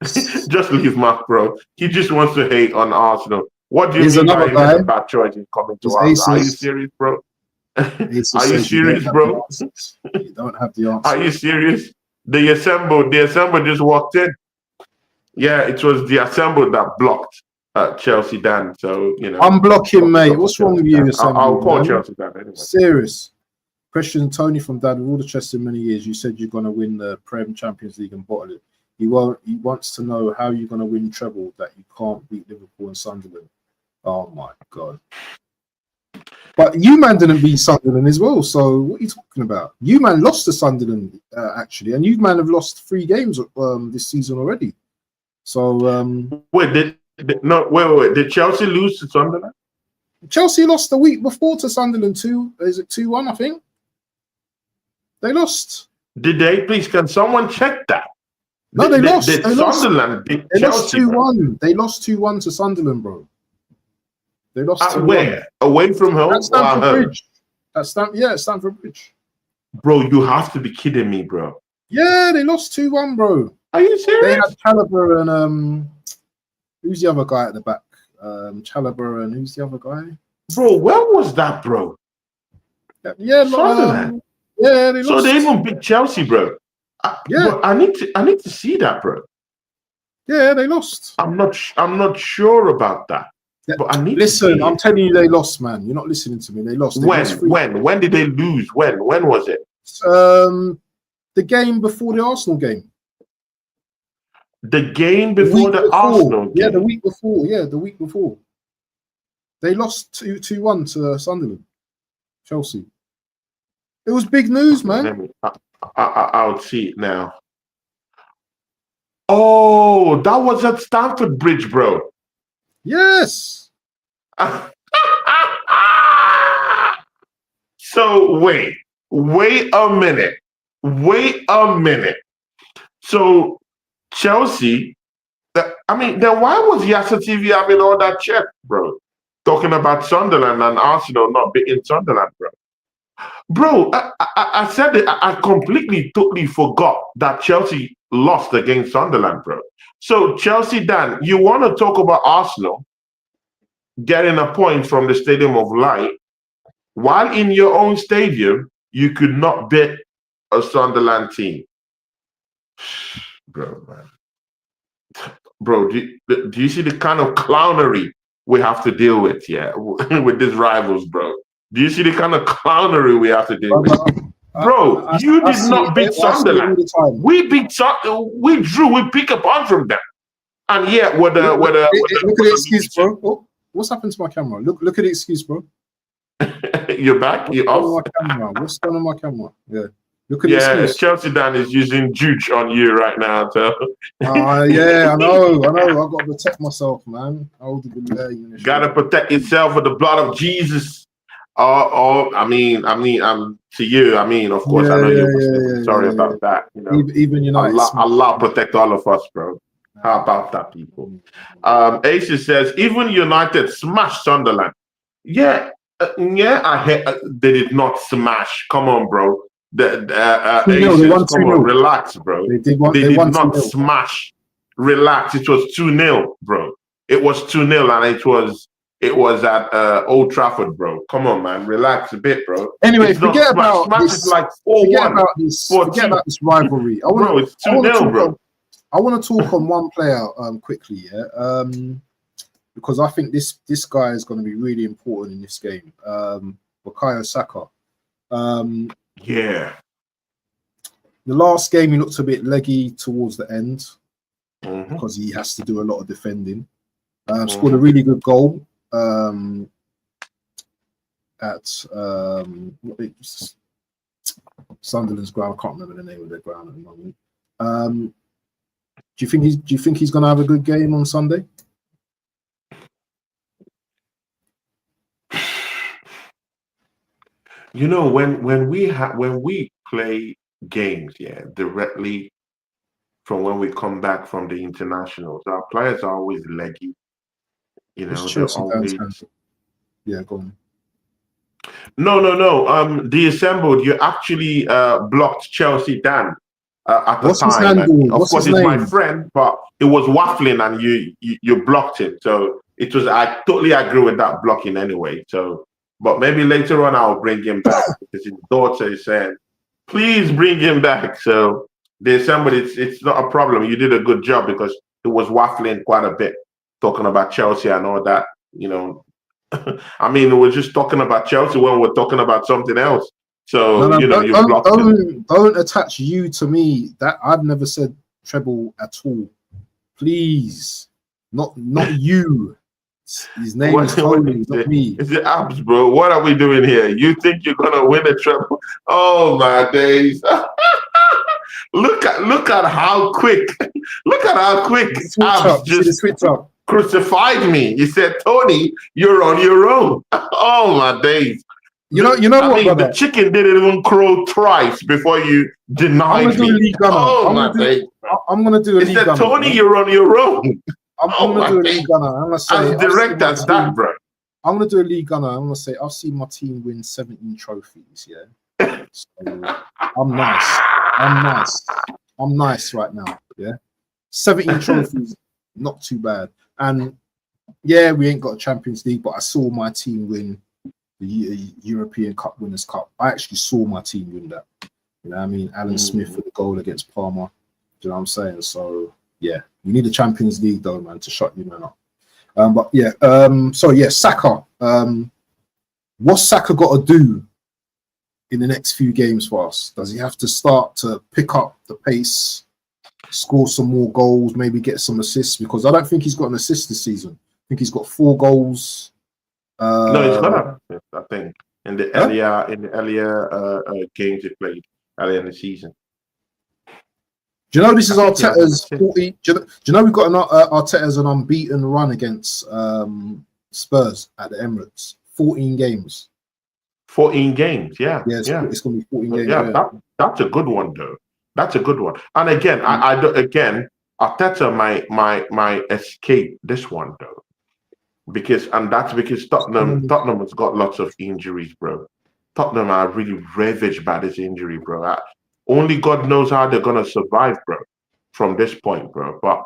Just leave Mark, bro. He just wants to hate on Arsenal. What do you mean by he made a bad choice in coming to Arsenal? Are you serious, bro? Are you serious, bro? You don't have the answer. Are you serious? The assembled just walked in. Yeah, it was the assembled that blocked Chelsea Dan. So unblock him, mate. What's wrong with you? I'll call Chelsea Dan anyway. Serious question, Tony from Dad. With all the chess in many years, you said you're gonna win the Prem Champions League and bottle it. He wants to know how you're gonna win treble that you can't beat Liverpool and Sunderland. Oh my god. But you man didn't beat Sunderland as well, so what are you talking about? You man lost to Sunderland actually, and you man have lost 3 games this season already. So wait, did Chelsea lose to Sunderland? Chelsea lost the week before to Sunderland 2-1, I think. They lost. Did they? Please, can someone check that? No, they lost. Did Sunderland beat Chelsea? They lost 2-1. They lost 2-1 to Sunderland, bro. They lost at where? Away from home? At Stamford Bridge. At Stamford Bridge. Bro, you have to be kidding me, bro. Yeah, they lost 2-1, bro. Are you serious? They had Chalobah and who's the other guy at the back? Chalobah and who's the other guy? Bro, where was that, bro? Yeah, Sunderland. Yeah, they lost. So they even beat Chelsea, bro. Bro, I need to see that, bro. Yeah, they lost. I'm not sure about that. Yeah. But I need listen. I'm telling you, they lost, man. You're not listening to me. They lost. When did they lose? When was it? The game before the Arsenal game. The game before the Arsenal game. Yeah, the week before. Yeah, the week before. They lost 2-1 to Sunderland, Chelsea. It was big news, man. I'll see it now. Oh, that was at Stamford Bridge, bro. Yes. So wait a minute. So Chelsea, then why was Yasser TV having all that chat, bro? Talking about Sunderland and Arsenal not beating Sunderland, bro. Bro, I said it. I totally forgot that Chelsea lost against Sunderland, bro. So Chelsea, Dan, you want to talk about Arsenal getting a point from the Stadium of Light, while in your own stadium, you could not beat a Sunderland team. Bro, man. Bro, do you see the kind of clownery we have to deal with, with these rivals, bro? Do you see the kind of clownery we have to deal with? Bro, you did not beat Sunderland. We drew, we pick a punch from them. And yeah, look at the excuse, bro. Oh, what's happened to my camera? Look at the excuse, bro. You're back? You're off? What's going on my camera? Yeah. Look at the excuse. Chelsea Dan is using juice on you right now. So. Yeah, I know. I've got to protect myself, man. Gotta protect yourself with the blood of Jesus. To you. Of course, I know you're Muslim. Sorry about that. Even United. Allah protect all of us, bro. How about that, people? Ace says, even United smashed Sunderland. Yeah, they did not smash. Come on, bro. Relax, bro. They did not smash. Relax. It was 2-0, bro. It was 2-0, and it was at Old Trafford, bro. Come on, man. Relax a bit, bro. Anyway, forget about this. Like forget about this rivalry. It's 2-0, bro. I want to talk on one player quickly, because I think this guy is going to be really important in this game. Bukayo Saka. The last game he looked a bit leggy towards the end because he has to do a lot of defending. Scored a really good goal at Sunderland's ground. I can't remember the name of their ground at the moment. Do you think he's going to have a good game on Sunday? You know, when we play games, yeah, directly from when we come back from the internationals, our players are always leggy. You Which know, they're Chelsea fans always can. Yeah, go on. no, no, no. The assembled, you actually blocked Chelsea down at the What's his time, and handle? of What's course, his he's my name? friend, but it was waffling, and you blocked it. So it was. I totally agree with that blocking anyway. So, but maybe later on I'll bring him back because his daughter is saying, "Please bring him back." So the assembled, it's not a problem. You did a good job because it was waffling quite a bit, talking about Chelsea and all that. You know, I mean, we're just talking about Chelsea when we're talking about something else. No, So, no, don't, you don't, blocked him. don't attach you to me. That I've never said treble at all. Please, not you. His name What, is what Tony, not me. is it abs, bro? What are we doing here? You think you're gonna win a treble? Oh my days. Look at how quick. Look at how quick The switch abs up. You see the just switch up. crucified me. He said, Tony, you're on your own. Oh my days. You know I what, mean, the brother? chicken didn't even crow twice before you I'm gonna denied do a me. league gunner. Oh my days. I'm gonna do a He league said, gunner. Tony, Yeah? you're on your own. I'm Oh gonna my do a days. league gunner. I'm gonna say As I've seen direct my as that, team. bro. I'm gonna do a league gunner. I'm gonna say I've seen my team win 17 trophies. Yeah, so I'm nice. I'm nice. I'm nice right now. Yeah, 17 trophies, not too bad. And yeah, we ain't got a Champions League, but I saw my team win the European Cup Winners' Cup. I actually saw my team win that. You know what I mean? Alan Smith with the goal against Parma. Do you know what I'm saying? So yeah, we need a Champions League though, man, to shut you man up. But yeah, so yeah, Saka. What's Saka got to do in the next few games for us? Does he have to start to pick up the pace, score some more goals, maybe get some assists? Because I don't think he's got an assist this season. I think he's got 4 goals. No, he's got an assist, I think, in the Huh? earlier games he played earlier in the season. Do you know this is I think he has an Arteta's assist. 40? Do you know we've got Arteta's an unbeaten run against Spurs at the Emirates? 14 games. 14 games, yeah, Yeah, yeah. it's going to be 14 games. Yeah, Yeah. that's a good one though. That's a good one. And again, I do, again, Arteta my escape this one though, because and that's because Tottenham has got lots of injuries, bro. Tottenham are really ravaged by this injury, bro. Only God knows how they're gonna survive, bro, from this point, bro. But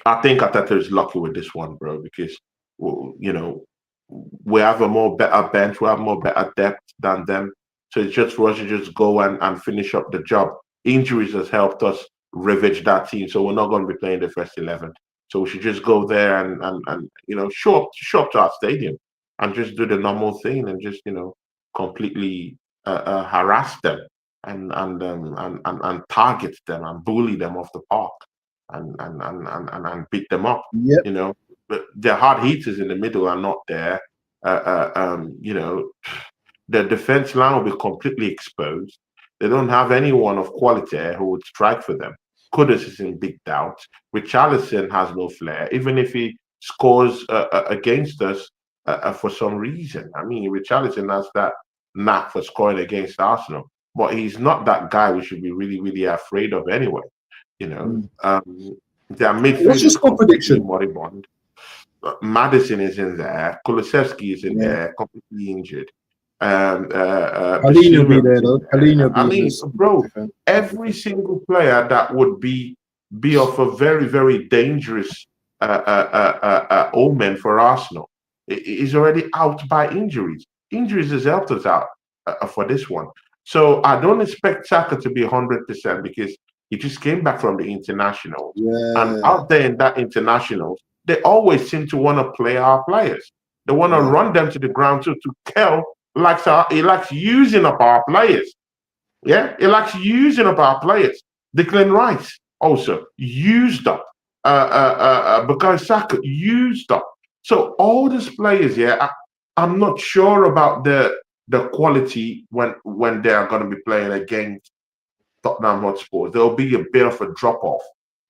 I think Arteta is lucky with this one, bro, because well, we have a more better bench, we have more better depth than them. So it's just for us to just go and finish up the job. Injuries has helped us ravage that team, so we're not going to be playing the first 11. So we should just go there and show up to our stadium and just do the normal thing and just completely harass them and target them and bully them off the park and beat them up. Yep. But the hard hitters in the middle are not there. The defense line will be completely exposed. They don't have anyone of quality who would strike for them. Kudus is in big doubt. Richarlison has no flair, even if he scores against us for some reason. I mean, Richarlison has that knack for scoring against Arsenal, but he's not that guy we should be really, really afraid of anyway. Their What's midfield your is score completely prediction? moribund. Madison is in there. Kulusevski is in Yeah. there, completely injured. Palhinha will be Basuma there is in though. Palhinha there. will I be in mean, this bro, defense. every single player that would be of a very, very dangerous omen for Arsenal is already out by injuries. Injuries has helped us out for this one. So I don't expect Saka to be 100% because he just came back from the international. And Yeah. out there in that international, they always seem to want to play our players. They want to Yeah. run them to the ground too. To Kel he likes using up our players. Yeah, he likes using up our players. Declan Rice also used up. Because Saka used up. So all these players, yeah, I'm not sure about the quality when they are going to be playing against Tottenham Hotspur. There'll be a bit of a drop off.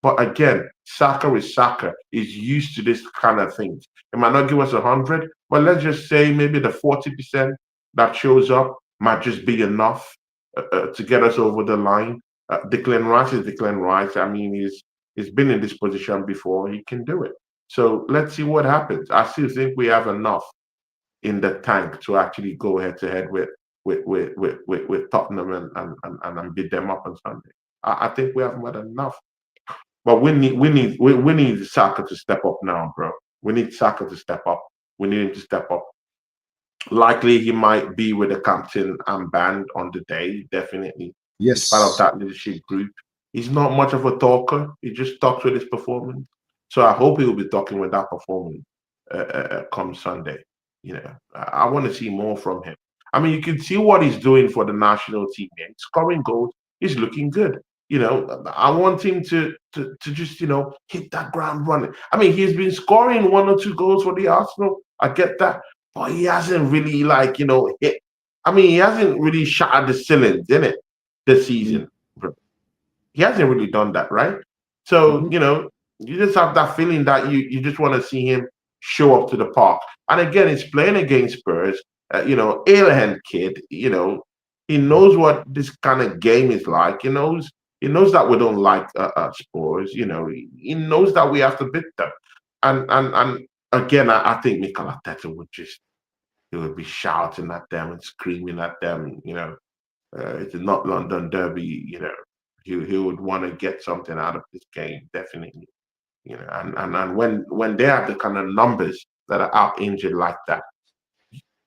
But again, Saka is Saka. He's used to this kind of things. It might not give us 100, but let's just say maybe the 40%, that shows up might just be enough to get us over the line. Declan Rice is Declan Rice. I mean, he's been in this position before. He can do it. So let's see what happens. I still think we have enough in the tank to actually go head to head with Tottenham and beat them up on Sunday. I think we have more than enough. But we need Saka to step up now, bro. We need Saka to step up. We need him to step up. Likely he might be with the captain and band on the day, definitely. Yes. He's part of that leadership group. He's not much of a talker. He just talks with his performance. So I hope he will be talking with that performance come Sunday. You know, I want to see more from him. I mean, you can see what he's doing for the national team. He's scoring goals. He's looking good. You know, I want him to just, you know, hit that ground running. I mean, he's been scoring 1 or 2 goals for the Arsenal. I get that. But he hasn't really, like, you know, hit. I mean, he hasn't really shattered the ceilings, in it, this season. He hasn't really done that, right? So, you know, you just have that feeling that you just want to see him show up to the park. And again, it's playing against Spurs. You know, Alehand kid, you know, he knows what this kind of game is like. He knows that we don't like Spurs. You know, he knows that we have to beat them. And again, I think Mikel Arteta he would be shouting at them and screaming at them. You know, it's not London Derby. You know, he would want to get something out of this game, definitely. You know, and when they have the kind of numbers that are out injured like that,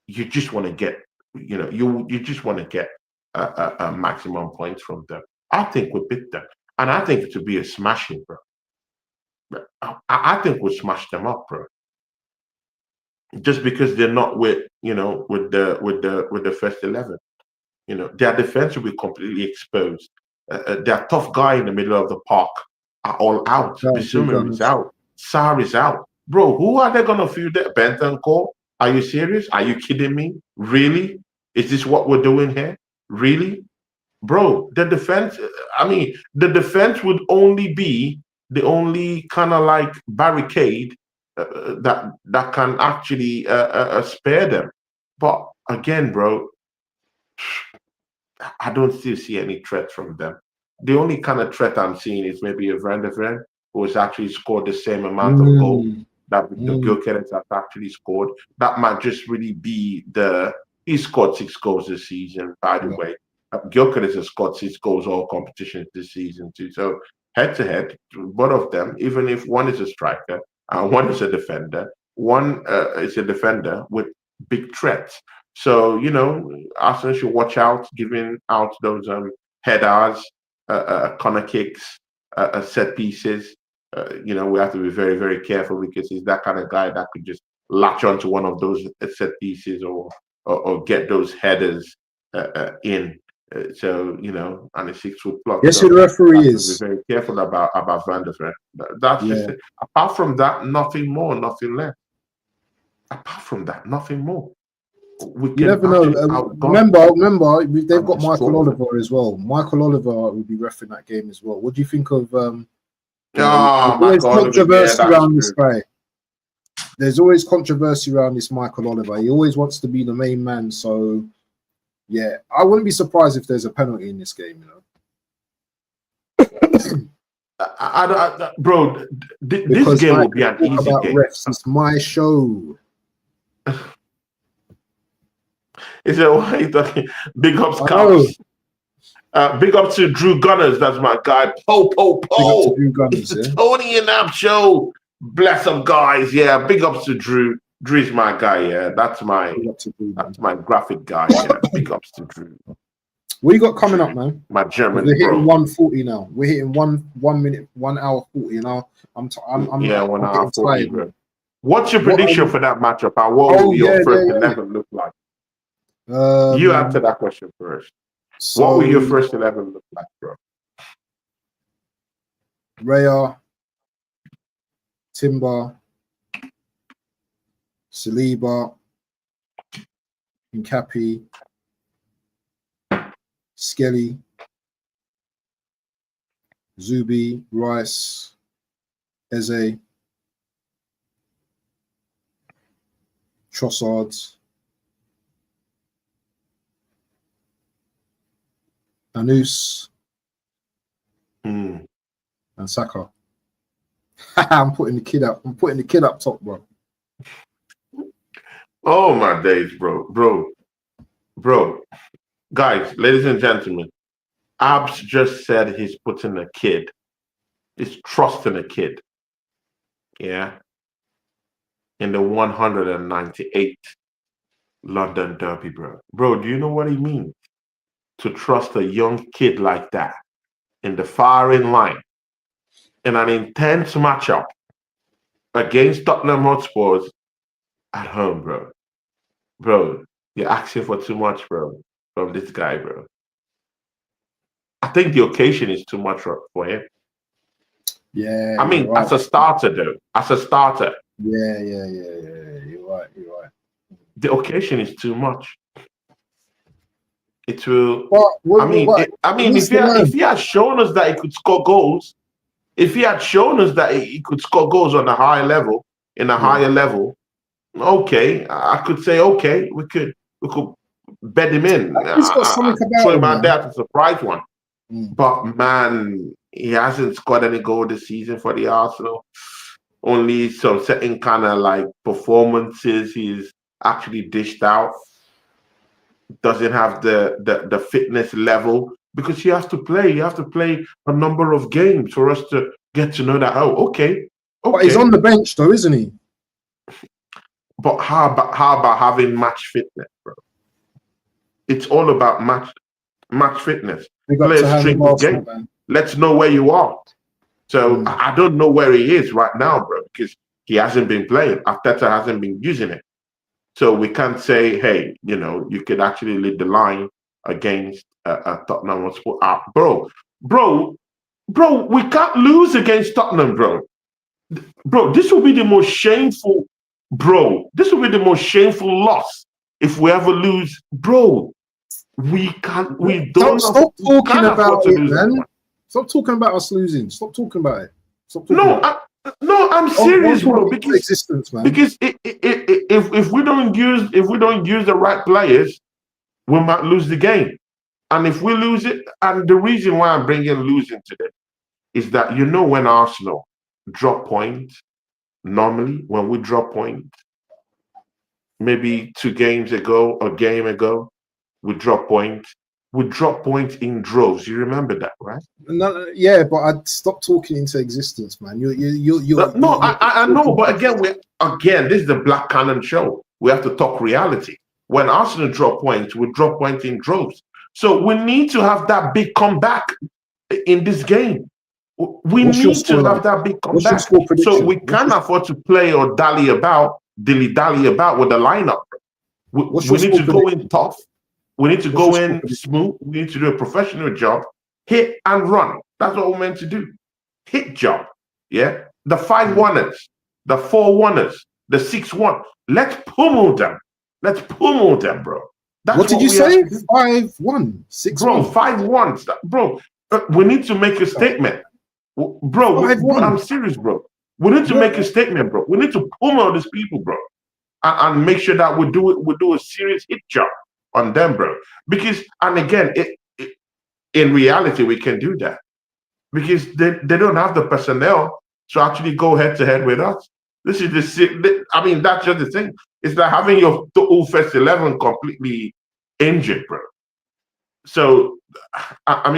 you just want to get, you know, you just want to get a maximum points from them. I think we beat them, and I think it would be a smashing, bro. I think we smash them up, bro. Just because they're not with, you know, with the first 11. You know, their defense will be completely exposed. Their tough guy in the middle of the park are all out. Bissouma is out. Sarr is out. Bro, who are they gonna field that? Bentancur? Are you serious? Are you kidding me? Really? Is this what we're doing here? Really? Bro, the defense, I mean, the defense would only be the only kind of like barricade that can actually spare them. But again, bro, I don't still see any threat from them. The only kind of threat I'm seeing is maybe a Van der Ven, who has actually scored the same amount of goals that the Gyökeres has actually scored. That might just really be he scored 6 goals this season, by the way. Gyökeres has scored 6 goals all competitions this season too. So head to head, both of them, even if one is a striker and one is a defender, one is a defender with big threats. So, you know, Arsenal should watch out giving out those headers, corner kicks, set pieces. You know, we have to be very, very careful because he's that kind of guy that could just latch onto one of those set pieces or get those headers in. So, you know, and a 6-foot plus. Yes, so the referee is. Be very careful about Van der Ven. That's just it. Apart from that, nothing more, nothing less. Apart from that, nothing more. You never know. Remember, they've got Michael Oliver as well. Michael Oliver will be refereeing that game as well. What do you think of? There's controversy around this guy. There's always controversy around this Michael Oliver. He always wants to be the main man. So, yeah, I wouldn't be surprised if there's a penalty in this game. You know, bro, this game will be an easy game. Refs, it's my show. Is that why you talking? Big ups, counts. Big up to Drew Gunners. That's my guy. Po. Big up to Drew Gunners, it's the Tony and Ab show. Bless up, guys. Yeah, big ups to Drew. Drew's my guy. Yeah, that's my graphic guy. Yeah, big ups to Drew. What you got coming up, man? My German. We're hitting 140 now. We're hitting 1 minute, 1 hour 40 now. I'm 1 hour 40, bro. What's your prediction for that matchup? What will your first 11 look like? You answer that question first. So, what will your first 11 look like, bro? Raya, Timber, Saliba, Nkapi, Skelly, Zubi, Rice, Eze, Trossard, Danus, Mm. and Saka. I'm putting the kid up. I'm putting the kid up top, bro. Oh my days, bro. Guys, ladies and gentlemen, Abs just said he's putting a kid. He's trusting a kid. Yeah. In the 198th London Derby, bro. Bro, do you know what he means? To trust a young kid like that in the firing line in an intense matchup against Tottenham Hotspurs at home, bro. Bro, you're asking for too much, bro, from this guy, bro. I think the occasion is too much for him. Yeah, I mean, right. as a starter, though, as a starter, Yeah. You're right. the occasion is too much. It will. If he had shown us that he could score goals, if he had shown us that he could score goals on a higher level, higher level, okay, I could say okay, we could bet him in. He's got something about throw him, him out man. there as a surprise one. Mm. But man, he hasn't scored any goal this season for the Arsenal. Only some certain kind of like performances he's actually dished out. Doesn't have the fitness level because you have to play. You have to play a number of games for us to get to know that. Oh, okay. But he's on the bench though, isn't he? But how about having match fitness, bro? It's all about match fitness. Play a string of games. Let's know where you are. So I don't know where he is right now, bro, because he hasn't been playing. Arteta hasn't been using it. So we can't say, hey, you could actually lead the line against Tottenham Hotspur. Bro, we can't lose against Tottenham, bro. Bro, this will be the most shameful, loss if we ever lose, bro. We don't stop talking about it, man. Stop talking about us losing. Stop talking about it. I'm serious, bro. Because man. Because if we don't use the right players, we might lose the game. And if we lose it, and the reason why I'm bringing losing today is that when Arsenal drop points, normally when we drop points, maybe 2 games ago, a game ago, we drop points. We drop points in droves. You remember that, right? No, yeah, but I'd stop talking into existence, man. I know, but again, this is the Black Cannon show. We have to talk reality. When Arsenal drop points, we drop points in droves. So we need to have that big comeback in this game. We need to have that big comeback. So we can't afford to play or dilly-dally about with the lineup. We need to go in tough. We need to go in smooth. We need to do a professional job. Hit and run. That's what we're meant to do. Hit job. Yeah. The 5-1ers, the 4-1ers, the 6-1. Let's pummel them. Bro. What did you say? 5-1, 6-1. Bro, 5-1. Bro, we need to make a statement. Bro, I'm serious, bro. We need to make a statement, bro. We need to pummel these people, bro. And make sure that we do a serious hit job on them, bro. Because, and again, in reality, we can do that because they don't have the personnel to actually go head to head with us. This is that's just the thing. It's like having your whole first 11 completely injured, bro. So, I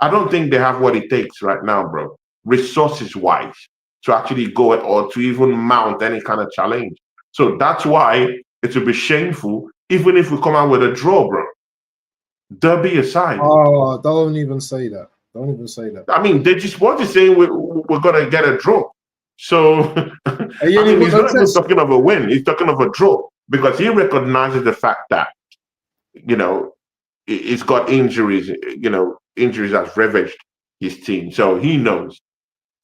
don't think they have what it takes right now, bro, resources wise, to actually go or to even mount any kind of challenge. So that's why it will be shameful, even if we come out with a draw, bro. Derby aside. Oh, don't even say that. They just want to say we're gonna get a draw. So he's not even talking of a win. He's talking of a draw because he recognizes the fact that it's got injuries. Injuries has ravaged his team. So he knows.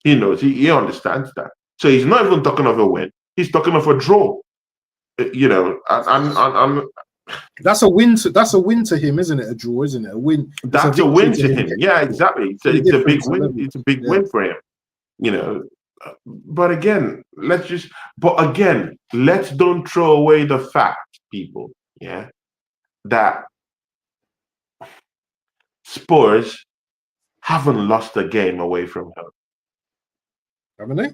He understands that. So he's not even talking of a win. He's talking of a draw. That's a win to him, isn't it? A draw, isn't it? A win. That's a win to him. Yeah, exactly. It's a big win. It's a big win for him. But again, let's don't throw away the fact, people, that Spurs haven't lost a game away from home. Haven't they?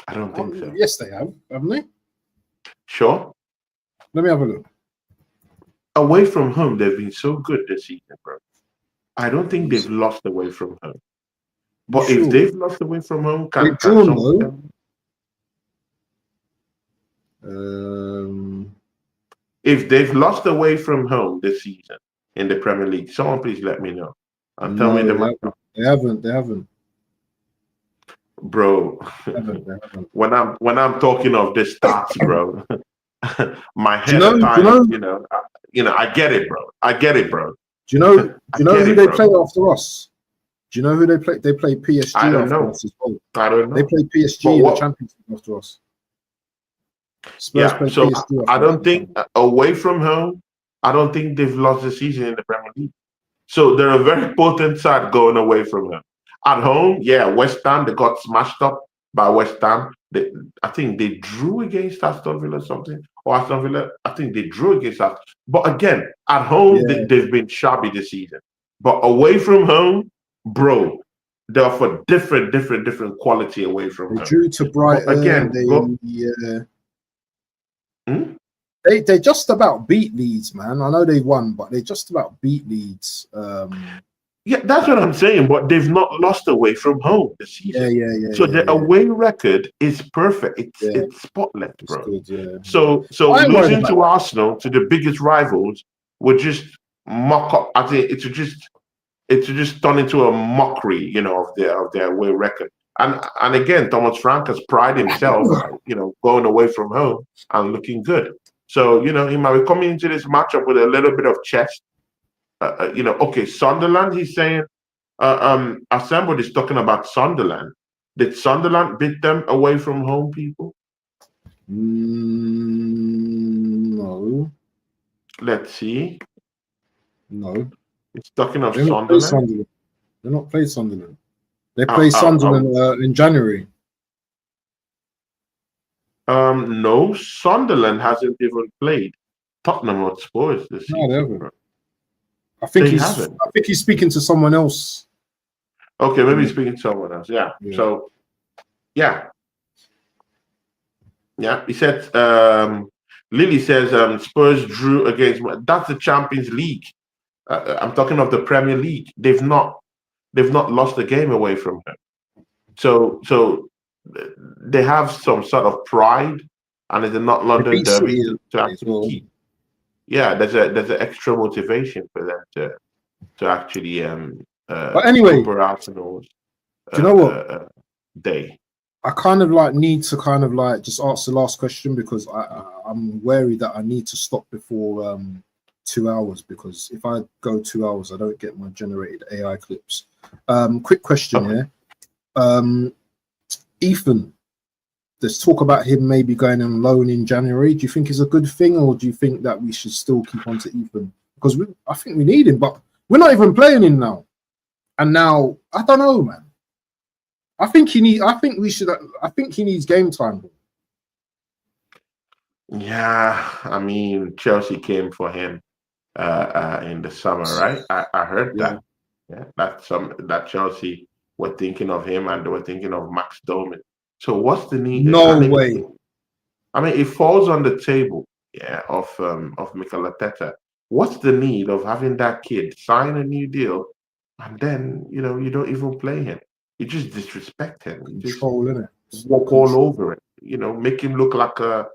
I don't think so. Yes, they have. Haven't they? Sure. Let me have a look. Away from home, they've been so good this season, bro. I don't think they've lost away from home. But if they've lost away from home, they've drawn though. If they've lost away from home this season in the Premier League, someone please let me know and tell me the match. They haven't. Bro, they haven't. when I'm talking of the stats, bro, my head I get it, bro. Do you know who they play after us? Do you know who they play? They play PSG after us as well. I don't know. They play PSG in the Champions League after us. Spurs play PSG I don't think away from home, I don't think they've lost the season in the Premier League. So they're a very potent side going away from home. At home, yeah, West Ham, they got smashed up by West Ham. I think they drew against Aston Villa or something. Or Aston Villa, I think they drew against us. But again, at home, they've been shabby this season. But away from home, bro, they're for different quality away from home. They drew to Brighton. But again, they just about beat Leeds, man. I know they won, but they just about beat Leeds. Yeah, that's what I'm saying. But they've not lost away from home this season. Yeah. So the away record is perfect. It's spotless, bro. It's good, So losing to Arsenal, to the biggest rivals, would just mock up. I think it would just turn into a mockery, of their away record. And again, Thomas Frank has prided himself, going away from home and looking good. So he might be coming into this matchup with a little bit of chest. Okay, Sunderland, he's saying, Assembled is talking about Sunderland. Did Sunderland beat them away from home, people? No. Let's see. No. It's talking of Sunderland. They're not played Sunderland. They play Sunderland in January. No, Sunderland hasn't even played Tottenham Hotspur this season. No, they haven't. I think he's speaking to someone else. Okay, maybe he's speaking to someone else. Yeah. So, yeah. He said. Lily says Spurs drew against. That's the Champions League. I'm talking of the Premier League. They've not lost a game away from them. So they have some sort of pride, and it's not London derby to actually keep. Yeah, there's an extra motivation for them to actually but anyway, over Arsenal's do you know what day? I need to just ask the last question because I'm wary that I need to stop before 2 hours, because if I go 2 hours I don't get my generated AI clips. Quick question here. Ethan, there's talk about him maybe going on loan in January. Do you think it's a good thing, or do you think that we should still keep on to Ethan? Because I think we need him, but we're not even playing him now. And now I don't know, man. I think he needs game time. Yeah, I mean, Chelsea came for him in the summer, right? I heard that. Yeah, that Chelsea were thinking of him, and they were thinking of Max Doman. So what's the need? No way. I mean, it falls on the table, of Mikel Arteta. What's the need of having that kid sign a new deal, and then you don't even play him? You just disrespect him. You just walk all over it. Make him look like a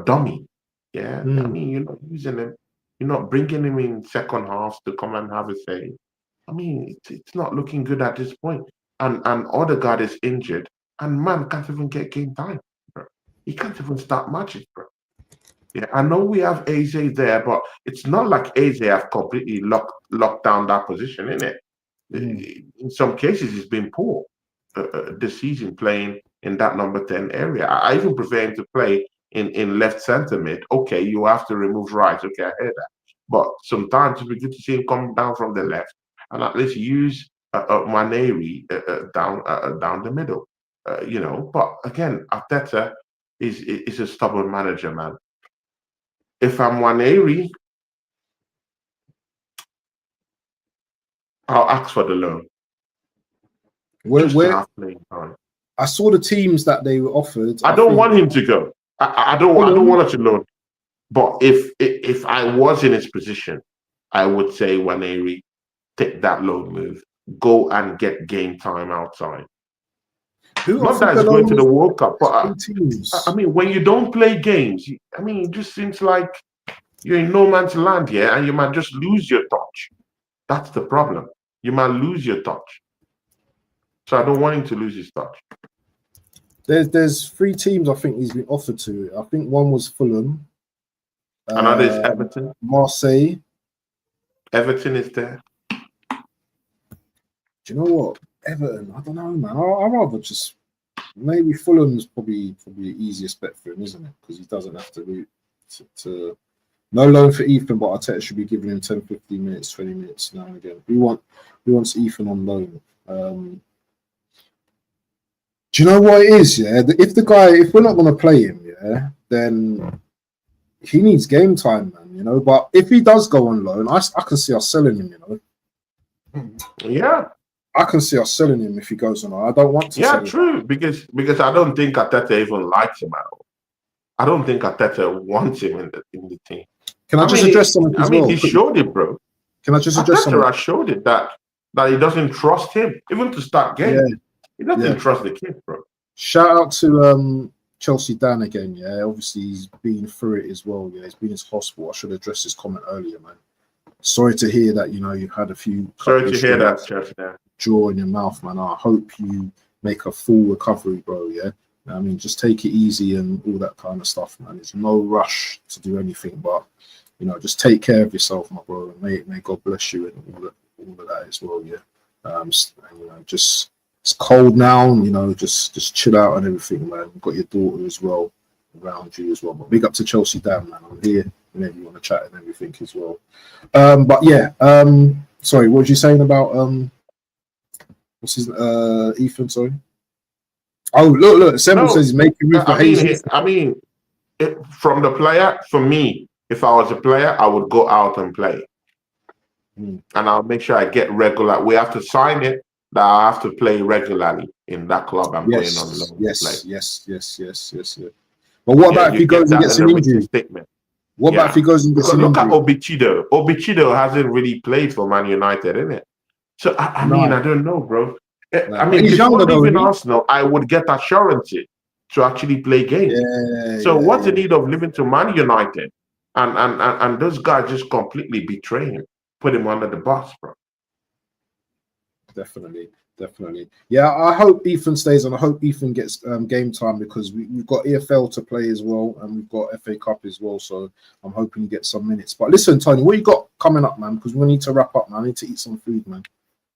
dummy. Yeah, I mean, you're not using him. You're not bringing him in second half to come and have a say. I mean, it's not looking good at this point. And Odegaard is injured, and man can't even get game time, bro. He can't even start matches, bro. Yeah, I know we have Eze there, but it's not like Eze have completely locked down that position, innit? In some cases, he's been poor this season playing in that number 10 area. I even prefer him to play in left centre mid. Okay, you have to remove right. Okay, I hear that. But sometimes it'd be good to see him come down from the left and at least use Maneri down the middle. But again, Arteta is a stubborn manager, man. If I'm Waneri, I'll ask for the loan. Just to have playing time. I saw the teams that they were offered. I don't want him to go. I don't want to loan. But if I was in his position, I would say Waneri, take that loan move. Go and get game time outside. Not that it's going to the World Cup, but I mean, when you don't play games, I mean, it just seems like you're in no man's land here, and you might just lose your touch. That's the problem. You might lose your touch. So I don't want him to lose his touch. There's 3 teams I think he's been offered to. I think one was Fulham. Another is Everton. Marseille. Everton is there. Do you know what? Everton, I don't know, man. I'd rather just maybe Fulham's probably the easiest bet for him, isn't it? Because he doesn't have to no loan for Ethan, but Arteta should be giving him 10, 15 minutes, 20 minutes now and again. We wants Ethan on loan. Do you know what it is? Yeah, if we're not going to play him, yeah, then he needs game time, man. You know, but if he does go on loan, I can see us selling him. You know. Yeah. I can see us selling him if he goes on. I don't want to. Yeah, true. Because I don't think Arteta even likes him at all. I don't think Arteta wants him in the team. Can I just address something as well? He showed it, bro. Can I just address something? Arteta showed it that he doesn't trust him even to start games. Yeah. He doesn't trust the kid, bro. Shout out to Chelsea Dan again. Yeah, obviously he's been through it as well. Yeah, he's been in hospital. I should have addressed his comment earlier, man. Sorry to hear that. You know, you've had a few. Sorry to hear that, Chelsea Dan. Jaw in your mouth, man. I hope you make a full recovery, bro. Yeah, I mean, just take it easy and all that kind of stuff, man. There's no rush to do anything, but you know, just take care of yourself, my bro. And may God bless you and all of that as well. Yeah, and, you know, just it's cold now, and you know, just chill out and everything, man. You've got your daughter as well around you as well. But big up to Chelsea Dan, man. I'm here whenever you want to chat and everything as well. But yeah, sorry, what was you saying about what's his Ethan? Sorry. Oh, look! Semble says he's making room for Hayes. I mean, from the player, for me, if I was a player, I would go out and play, and I'll make sure I get regular. We have to sign it that I have to play regularly in that club I'm going on loan. Yes. But what about if he goes and gets an injury? Statement. What about if he goes and gets an injury? Look at Obichido. Obichido hasn't really played for Man United, isn't it? So I mean, I don't know, bro. I mean, if you're leaving Arsenal, I would get assurances to actually play games. What's the need of living to Man United? And those guys just completely betray him, put him under the bus, bro. Definitely. Yeah, I hope Ethan stays on. I hope Ethan gets game time because we've got EFL to play as well, and we've got FA Cup as well. So I'm hoping he gets some minutes. But listen, Tony, what you got coming up, man? Because we need to wrap up, man. I need to eat some food, man.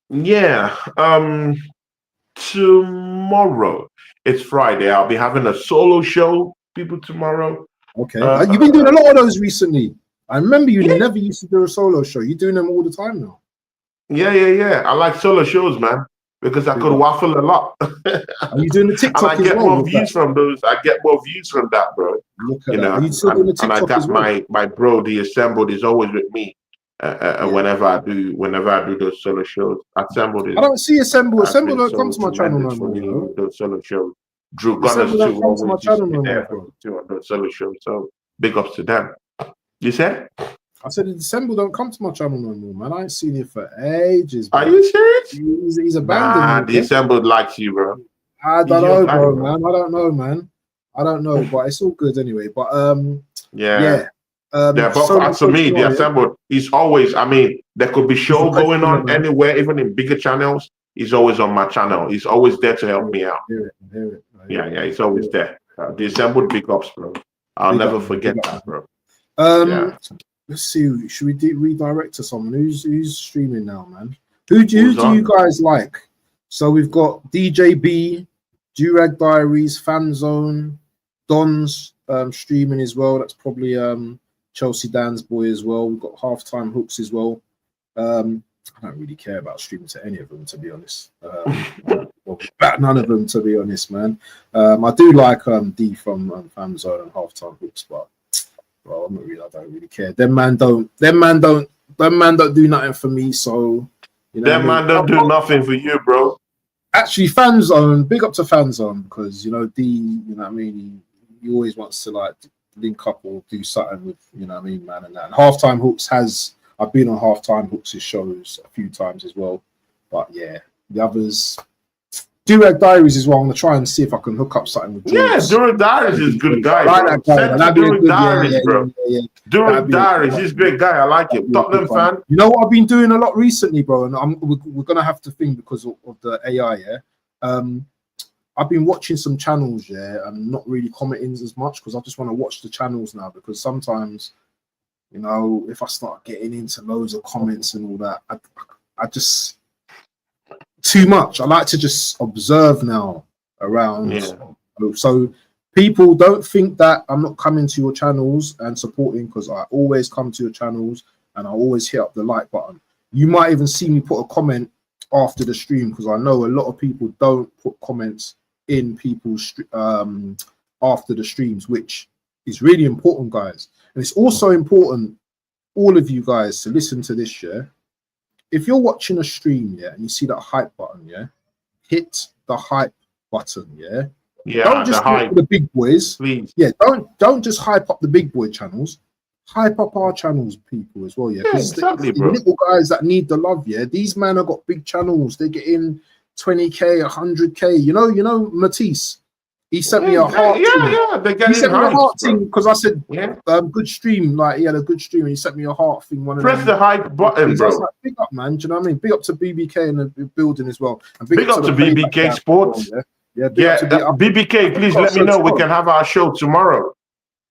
Yeah. Tomorrow, it's Friday. I'll be having a solo show, people, tomorrow. Okay. You've been doing a lot of those recently. I remember you never used to do a solo show. You're doing them all the time now. Yeah. I like solo shows, man, because I could waffle a lot. Are you doing the TikTok and I get more views from those. I get more views from that, bro. Look at that. Are you still doing the TikTok and I got as well? my bro, the Assembled, is always with me. Whenever I do those solo shows, Assembled is. I don't see Assemble. Assemble don't come to my channel no more. Those solo shows. Drew Gunners too always used to be there too on those solo shows. So big ups to them. You said? I said Assemble don't come to my channel no more, man. I ain't seen it for ages. Bro. Are you serious? He's abandoned. The Assembled likes you, bro. I don't know, bro, man. I don't know, man. I don't know, but it's all good anyway. But yeah. But for me, the Assembled is always, I mean, there could be show going on anywhere, even in bigger channels. He's always on my channel. He's always there to help me out. Hear it. Yeah, he's always there. The Assembled big ups, bro. I'll never forget that, bro. Let's see. Should we redirect to someone who's streaming now, man? Who do you guys like? So we've got DJB, Durag Diaries, Fan Zone, Don's streaming as well. That's probably Chelsea Dan's boy as well. We've got Halftime Hooks as well. I don't really care about streaming to any of them, to be honest. None of them, to be honest, man. I do like D from Fan Zone and Halftime Hooks, but I don't really care. Them man don't do nothing for me. So You know That what I man mean? don't do nothing for you, bro. Actually, fan zone, big up to fan zone because you know you know what I mean. He always wants to like link up or do something with you know what I mean, man. And that and halftime hooks I've been on halftime hooks' shows a few times as well, but yeah, the others. Durag Diaries is what I'm gonna try and see if I can hook up something with George. Yeah, Durag Diaries is a good guy, I like bro. that guy. Send to That'd be a Durag good, Diaries, bro. Durag Diaries, he's a great guy. I like him. Tottenham fan. You know what I've been doing a lot recently, bro, and we're gonna have to think because of the AI. Yeah, I've been watching some channels, yeah, and not really commenting as much because I just want to watch the channels now because sometimes, you know, if I start getting into loads of comments and all that, I just too much. I like to just observe now around. Yeah. So people don't think that I'm not coming to your channels and supporting because I always come to your channels and I always hit up the like button. You might even see me put a comment after the stream because I know a lot of people don't put comments in people's after the streams, which is really important, guys. And it's also important, all of you guys, to listen to this, yeah. If you're watching a stream, yeah, and you see that hype button, yeah, hit the hype button, yeah. Yeah, don't just hype the big boys. Please. Yeah, don't just hype up the big boy channels. Hype up our channels, people, as well, yeah. Yeah, exactly, the bro. little guys that need the love, yeah. These men have got big channels. They're getting 20K, 100K. You know, Matisse. He sent me a heart. Yeah, they get. He sent me a heart thing because I said, yeah, good stream. Like he had a good stream, and he sent me a heart thing. Press the hype button, bro. Like, big up, man. Do you know what I mean? Big up to BBK in the building as well, and big up to BBK Sports. Well, yeah. BBK, please let me know. We can have our show tomorrow.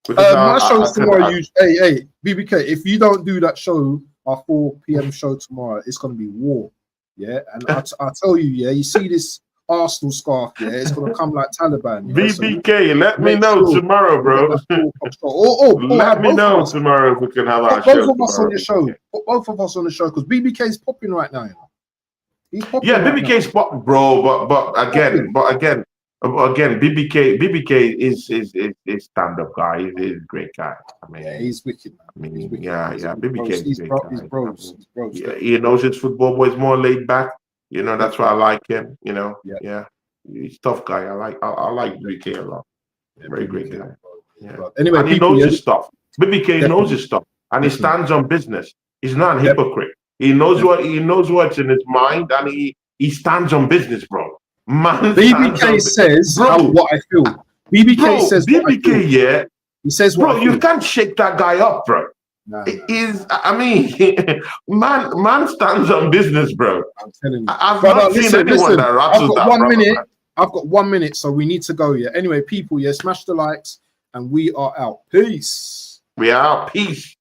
My show's tomorrow. Hey, BBK, if you don't do that show, our 4 p.m. show tomorrow, it's gonna be war. Yeah, and I tell you, yeah, you see this Arsenal scarf, yeah, it's gonna come like Taliban. BBK, so let me know tomorrow, bro. Let me know tomorrow if we can have our show. Both of us on your show. Both of us on the show because BBK is popping right now. You know? He's popping. Yeah, BBK's popping, bro. But again, BBK is stand-up guy. He's a great guy. I mean, yeah, he's wicked, man. I mean, yeah, BBK. He's bros. Yeah, he knows his football boy is more laid back. You know, that's why I like him. You know, yeah. He's a tough guy. I like BBK a lot. Yeah, very great guy. Yeah. But anyway, and he knows his stuff. BBK knows his stuff, and he stands on business. He's not a hypocrite. He knows what's in his mind, and he stands on business, bro. Man, BBK says what I feel. BBK says BBK, yeah. He says, bro, you can't shake that guy up, bro. No. I mean, man stands on business, bro. I'm telling you. I've not seen anyone that rattles that. I've got 1 minute, so we need to go. Yeah. Anyway, people, yeah, smash the likes, and we are out. Peace. We are out. Peace.